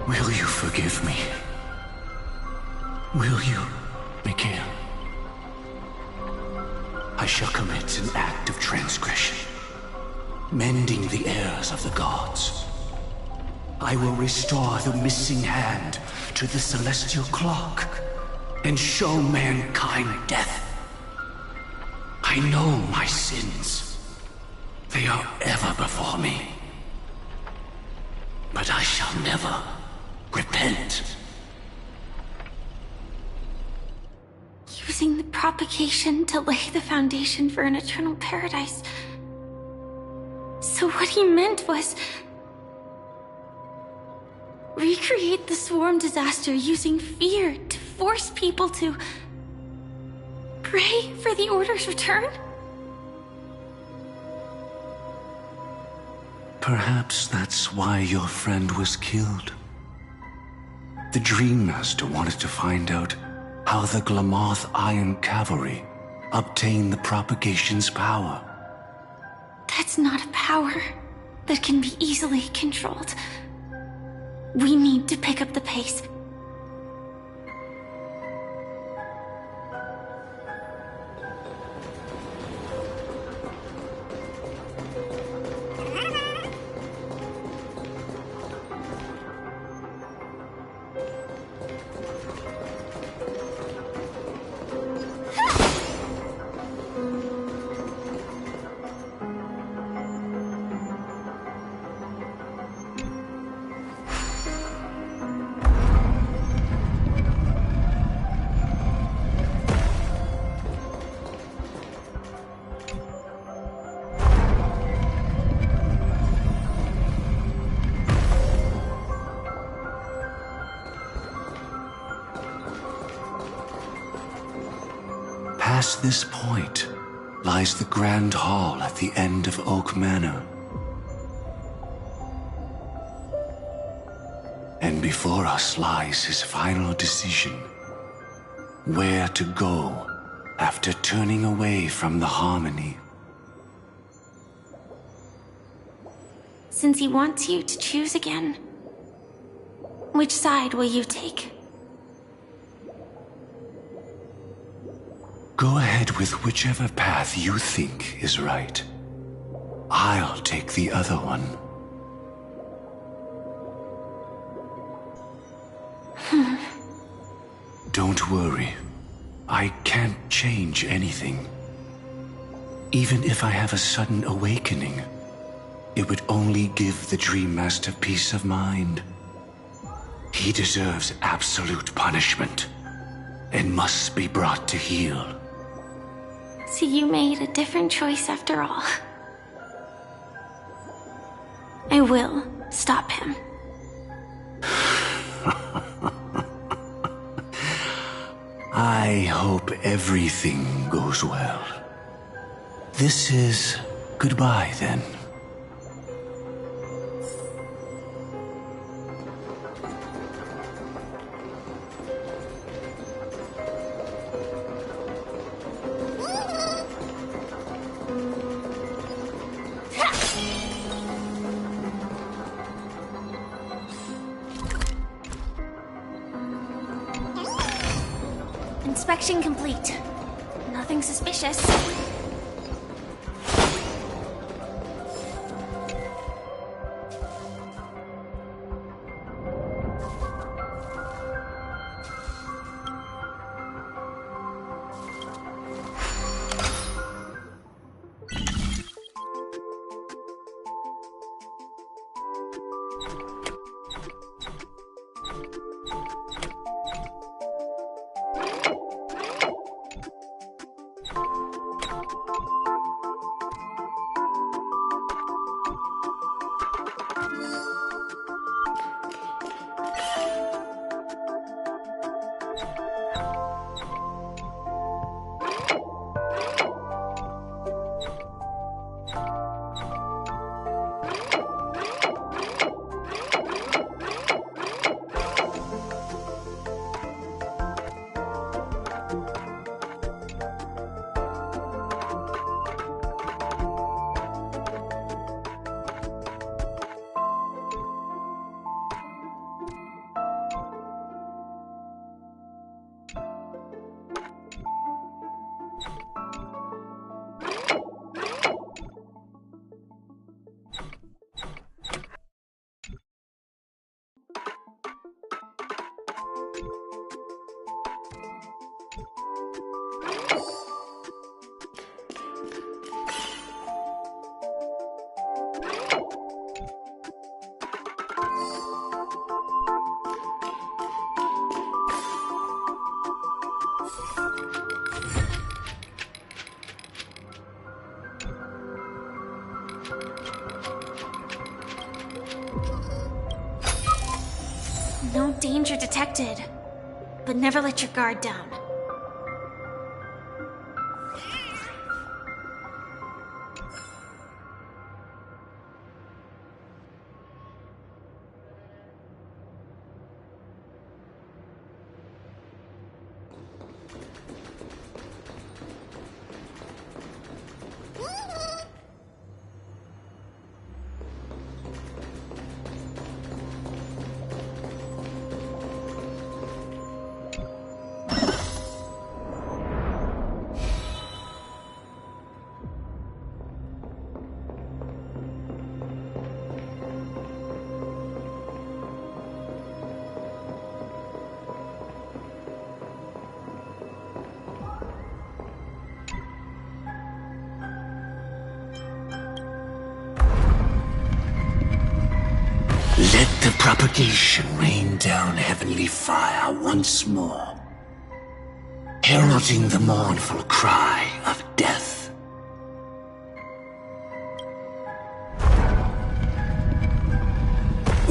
Will you forgive me? Will you, Mikhail? I shall commit an act of transgression, mending the errors of the gods. I will restore the missing hand to the celestial clock and show mankind death. I know my sins. They are ever before me. But I shall never repent. Using the propagation to lay the foundation for an eternal paradise. So what he meant was recreate the swarm disaster using fear to force people to pray for the Order's return? Perhaps that's why your friend was killed. The Dream Master wanted to find out how the Glamoth Iron Cavalry obtained the propagation's power. That's not a power that can be easily controlled. We need to pick up the pace. Past this point lies the Grand Hall at the end of Oak Manor. And before us lies his final decision. Where to go after turning away from the harmony. Since he wants you to choose again, which side will you take? Go ahead with whichever path you think is right. I'll take the other one. Don't worry. I can't change anything. Even if I have a sudden awakening, it would only give the Dream Master peace of mind. He deserves absolute punishment and must be brought to heel. So you made a different choice after all. I will stop him. I hope everything goes well. This is goodbye, then. Inspection complete. Nothing suspicious. No danger detected, but never let your guard down. Let the propagation rain down heavenly fire once more, heralding the mournful cry of death.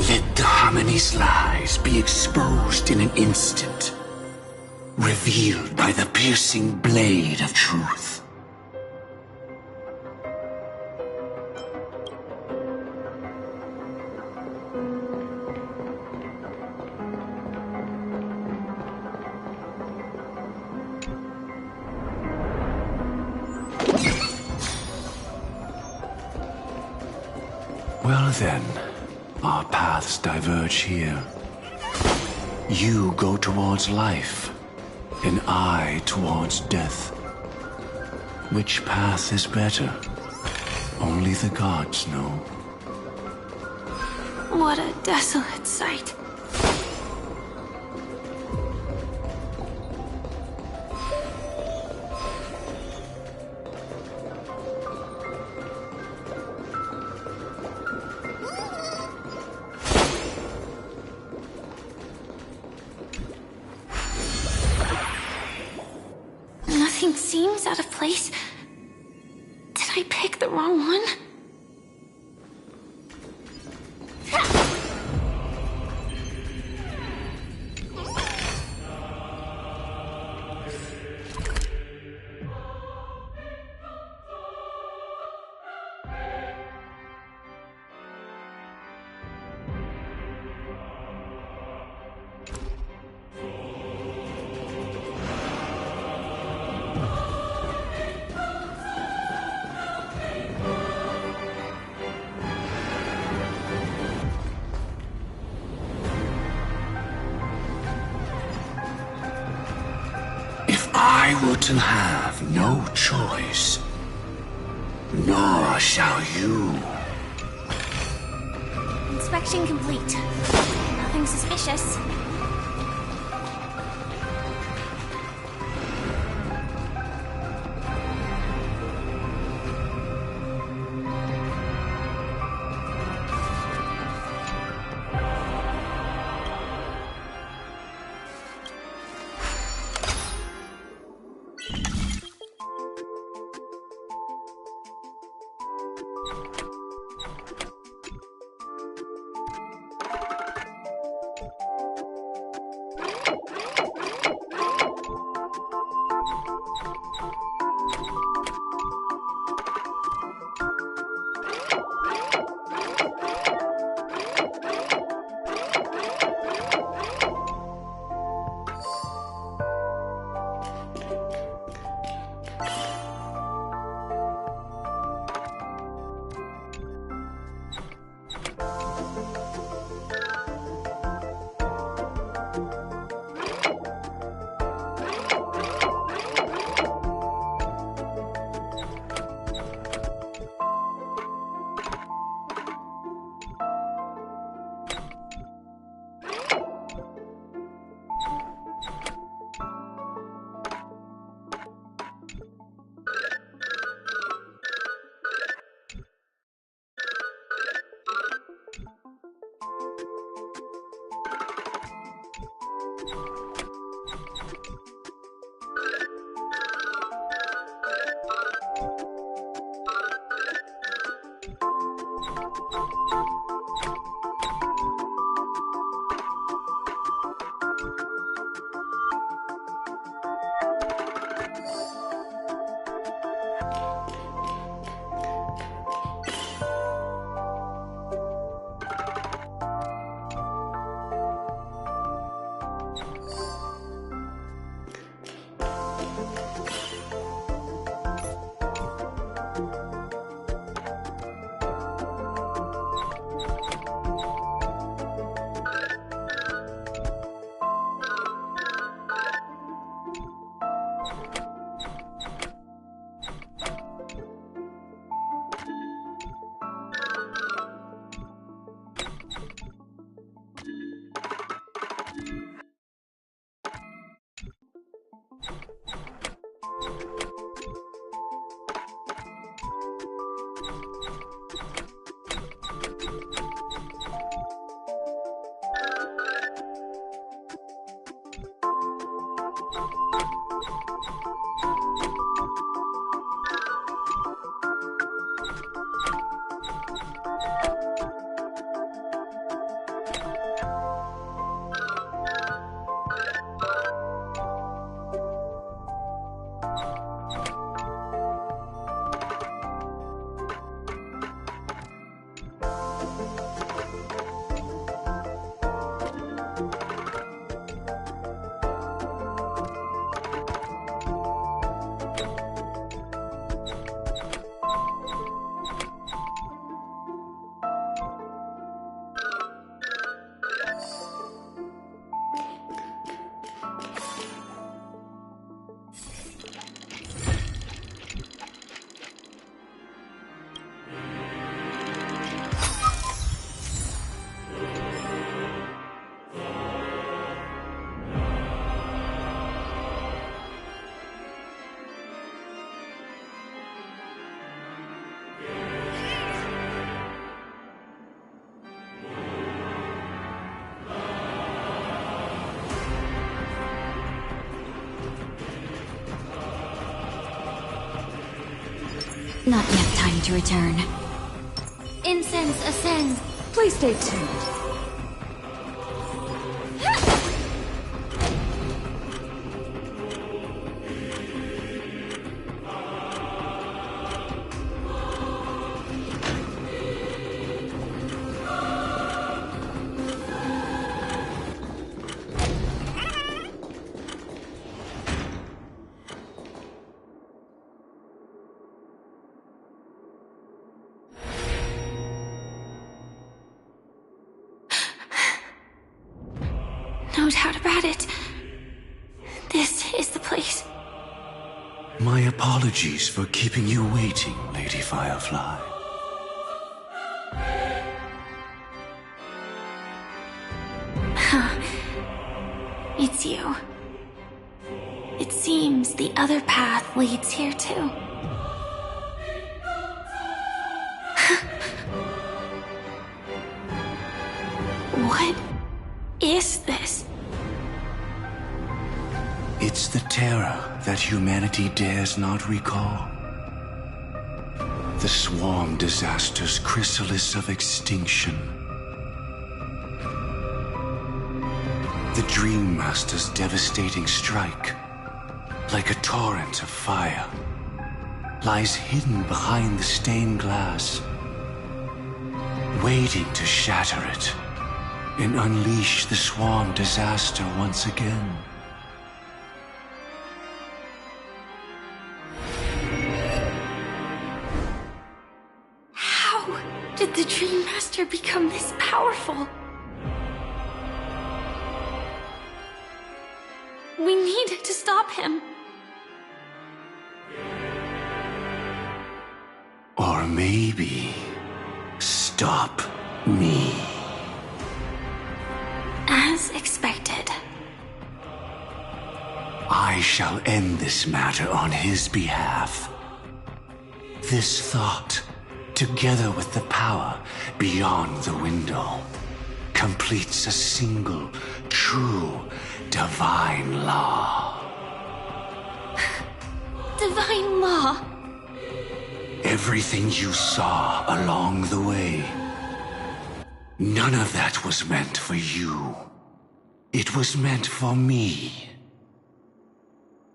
Let the harmony's lies be exposed in an instant, revealed by the piercing blade of truth. Well then, our paths diverge here. You go towards life, and I towards death. Which path is better? Only the gods know. What a desolate sight. Nothing seems out of place. Did I pick the wrong one? I were to have no choice, nor shall you. Inspection complete. Nothing suspicious. Not yet time to return. Incense ascends. Please stay tuned. No doubt about it. This is the place. My apologies for keeping you waiting, Lady Firefly. It's you. It seems the other path leads here too. What is this? It's the terror that humanity dares not recall. The swarm disaster's chrysalis of extinction. The Dream Master's devastating strike, like a torrent of fire, lies hidden behind the stained glass, waiting to shatter it and unleash the swarm disaster once again. How did the Dream Master become this powerful? We need to stop him. Or maybe stop me. As expected. I shall end this matter on his behalf. This thought, together with the power beyond the window, completes a single, true, divine law. Divine law? Everything you saw along the way, none of that was meant for you. It was meant for me,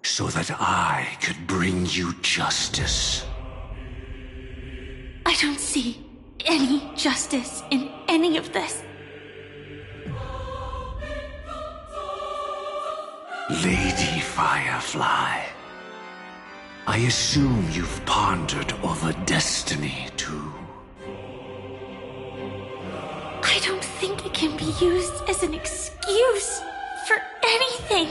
so that I could bring you justice. I don't see any justice in any of this. Lady Firefly, I assume you've pondered over destiny too. I don't think it can be used as an excuse for anything.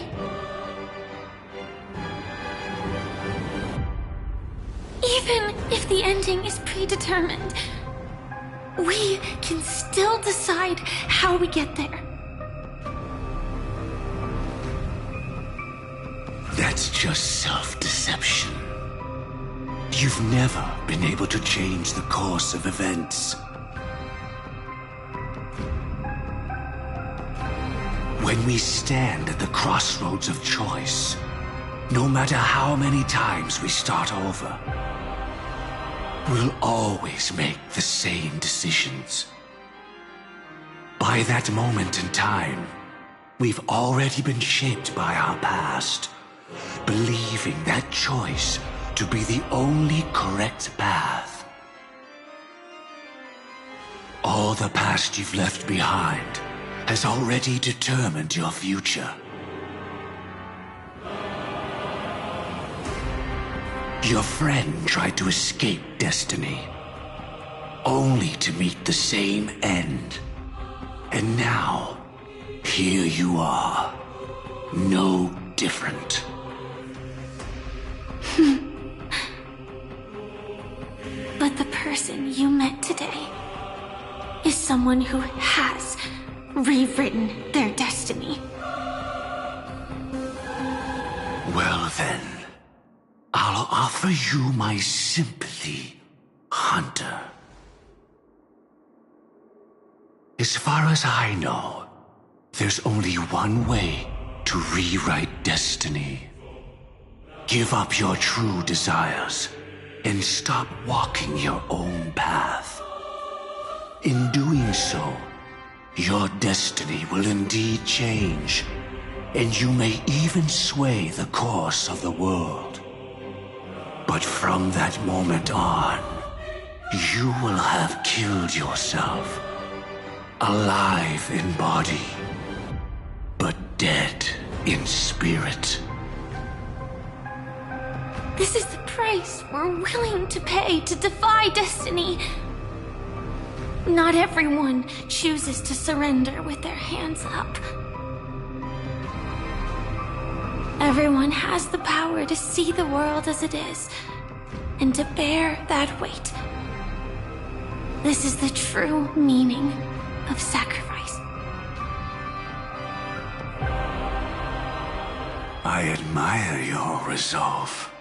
Even if the ending is predetermined, we can still decide how we get there. That's just self-deception. You've never been able to change the course of events. When we stand at the crossroads of choice, no matter how many times we start over, we'll always make the same decisions. By that moment in time, we've already been shaped by our past, believing that choice to be the only correct path. All the past you've left behind has already determined your future. Your friend tried to escape destiny, only to meet the same end. And now, here you are, no different. But the person you met today is someone who has rewritten their destiny. Well then, I'll offer you my sympathy, Hunter. As far as I know, there's only one way to rewrite destiny. Give up your true desires and stop walking your own path. In doing so, your destiny will indeed change, and you may even sway the course of the world. But from that moment on, you will have killed yourself, alive in body, but dead in spirit. This is the price we're willing to pay to defy destiny. Not everyone chooses to surrender with their hands up. Everyone has the power to see the world as it is and to bear that weight. This is the true meaning of sacrifice. I admire your resolve,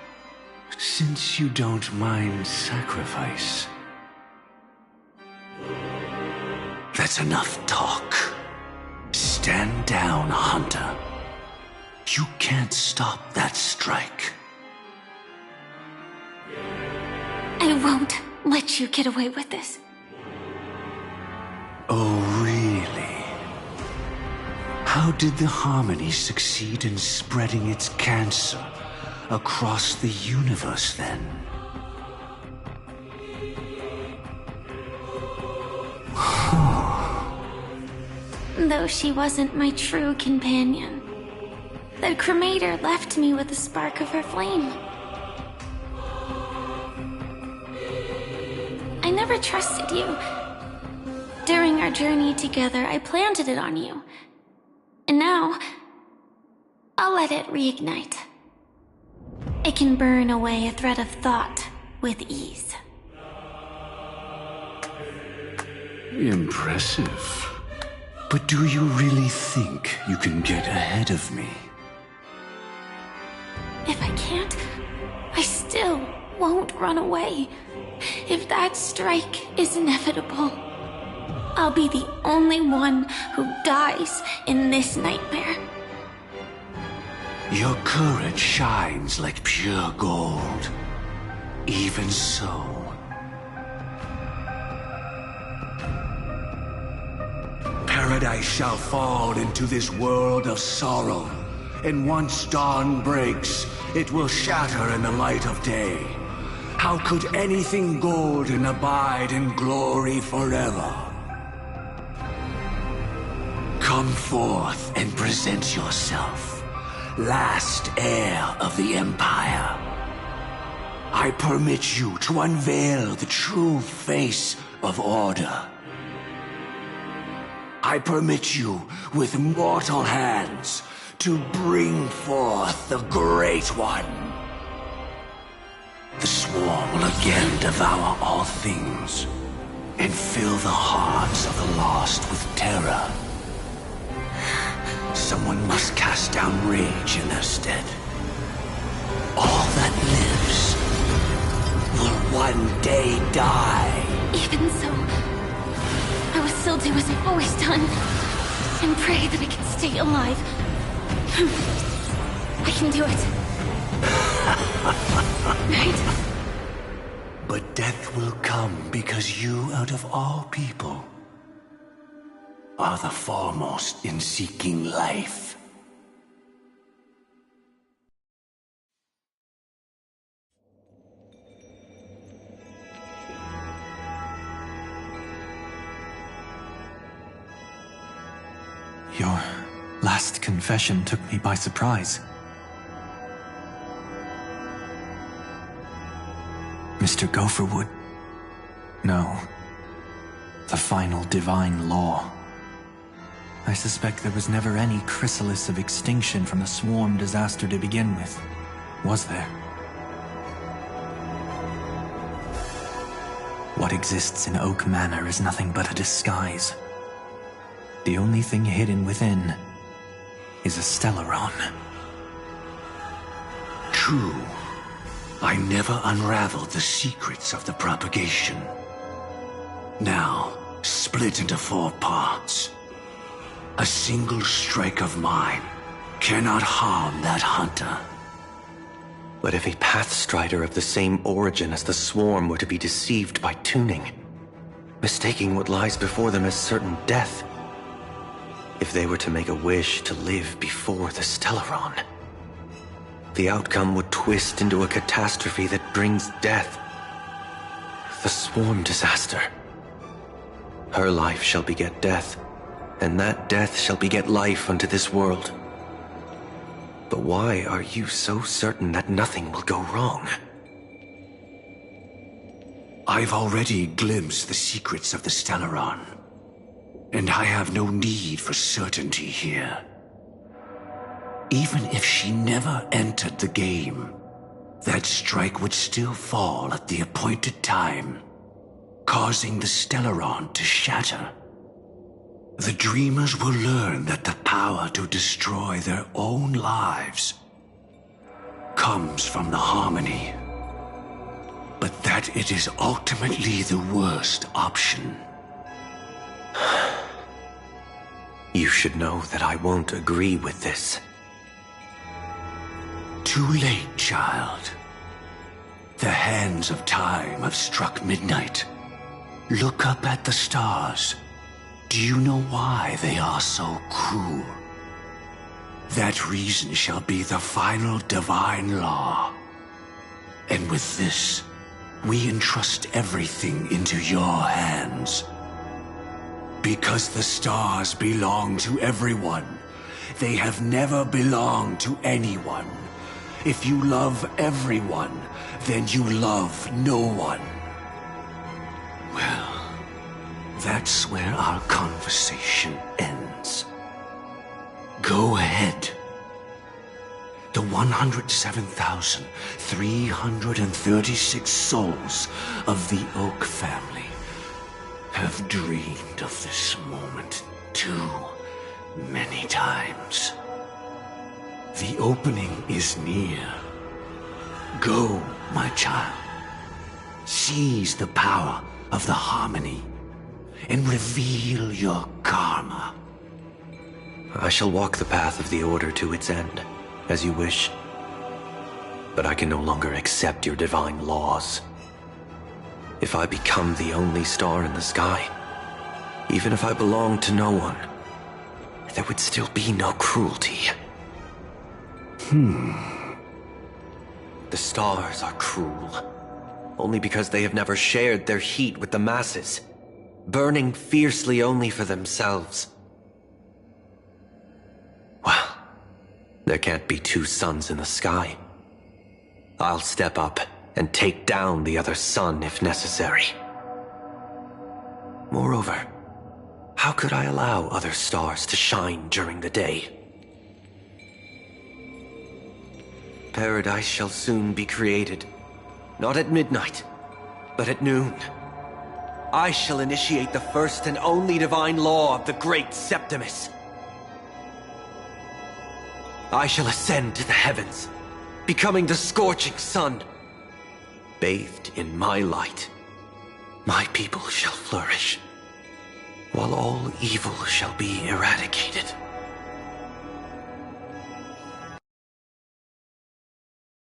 since you don't mind sacrifice. That's enough talk. Stand down, Hunter. You can't stop that strike. I won't let you get away with this. Oh, really? How did the Harmony succeed in spreading its cancer across the universe, then? Though she wasn't my true companion, the cremator left me with a spark of her flame. I never trusted you. During our journey together, I planted it on you. And now, I'll let it reignite. It can burn away a thread of thought with ease. Impressive. But do you really think you can get ahead of me? If I can't, I still won't run away. If that strike is inevitable, I'll be the only one who dies in this nightmare. Your courage shines like pure gold. Even so, paradise shall fall into this world of sorrow, and once dawn breaks, it will shatter in the light of day. How could anything golden abide in glory forever? Come forth and present yourself, last heir of the Empire. I permit you to unveil the true face of order. I permit you, with mortal hands, to bring forth the Great One. The swarm will again devour all things and fill the hearts of the lost with terror. Someone must cast down rage in their stead. All that lives will one day die. Even so, I will still do as I've always done and pray that I can stay alive. I can do it. Right? But death will come because you, out of all people, are the foremost in seeking life. Your last confession took me by surprise. Mr. Gopherwood. No. The final divine law. I suspect there was never any chrysalis of extinction from the swarm disaster to begin with, was there? What exists in Oak Manor is nothing but a disguise. The only thing hidden within is a Stellaron. True. I never unraveled the secrets of the propagation. Now, split into 4 parts. A single strike of mine cannot harm that hunter. But if a Pathstrider of the same origin as the Swarm were to be deceived by tuning, mistaking what lies before them as certain death, if they were to make a wish to live before the Stellaron, the outcome would twist into a catastrophe that brings death. The Swarm disaster. Her life shall beget death, and that death shall beget life unto this world. But why are you so certain that nothing will go wrong? I've already glimpsed the secrets of the Stellaron, and I have no need for certainty here. Even if she never entered the game, that strike would still fall at the appointed time, causing the Stellaron to shatter. The dreamers will learn that the power to destroy their own lives comes from the harmony, but that it is ultimately the worst option. You should know that I won't agree with this. Too late, child. The hands of time have struck midnight. Look up at the stars. Do you know why they are so cruel? That reason shall be the final divine law. And with this, we entrust everything into your hands. Because the stars belong to everyone, they have never belonged to anyone. If you love everyone, then you love no one. Well, that's where our conversation ends. Go ahead. The 107,336 souls of the Oak family have dreamed of this moment too many times. The opening is near. Go, my child. Seize the power of the harmony and reveal your karma. I shall walk the path of the Order to its end, as you wish. But I can no longer accept your divine laws. If I become the only star in the sky, even if I belong to no one, there would still be no cruelty. The stars are cruel, only because they have never shared their heat with the masses, burning fiercely only for themselves. Well, there can't be two suns in the sky. I'll step up and take down the other sun if necessary. Moreover, how could I allow other stars to shine during the day? Paradise shall soon be created, not at midnight, but at noon. I shall initiate the first and only divine law of the great Septimus. I shall ascend to the heavens, becoming the scorching sun. Bathed in my light, my people shall flourish, while all evil shall be eradicated.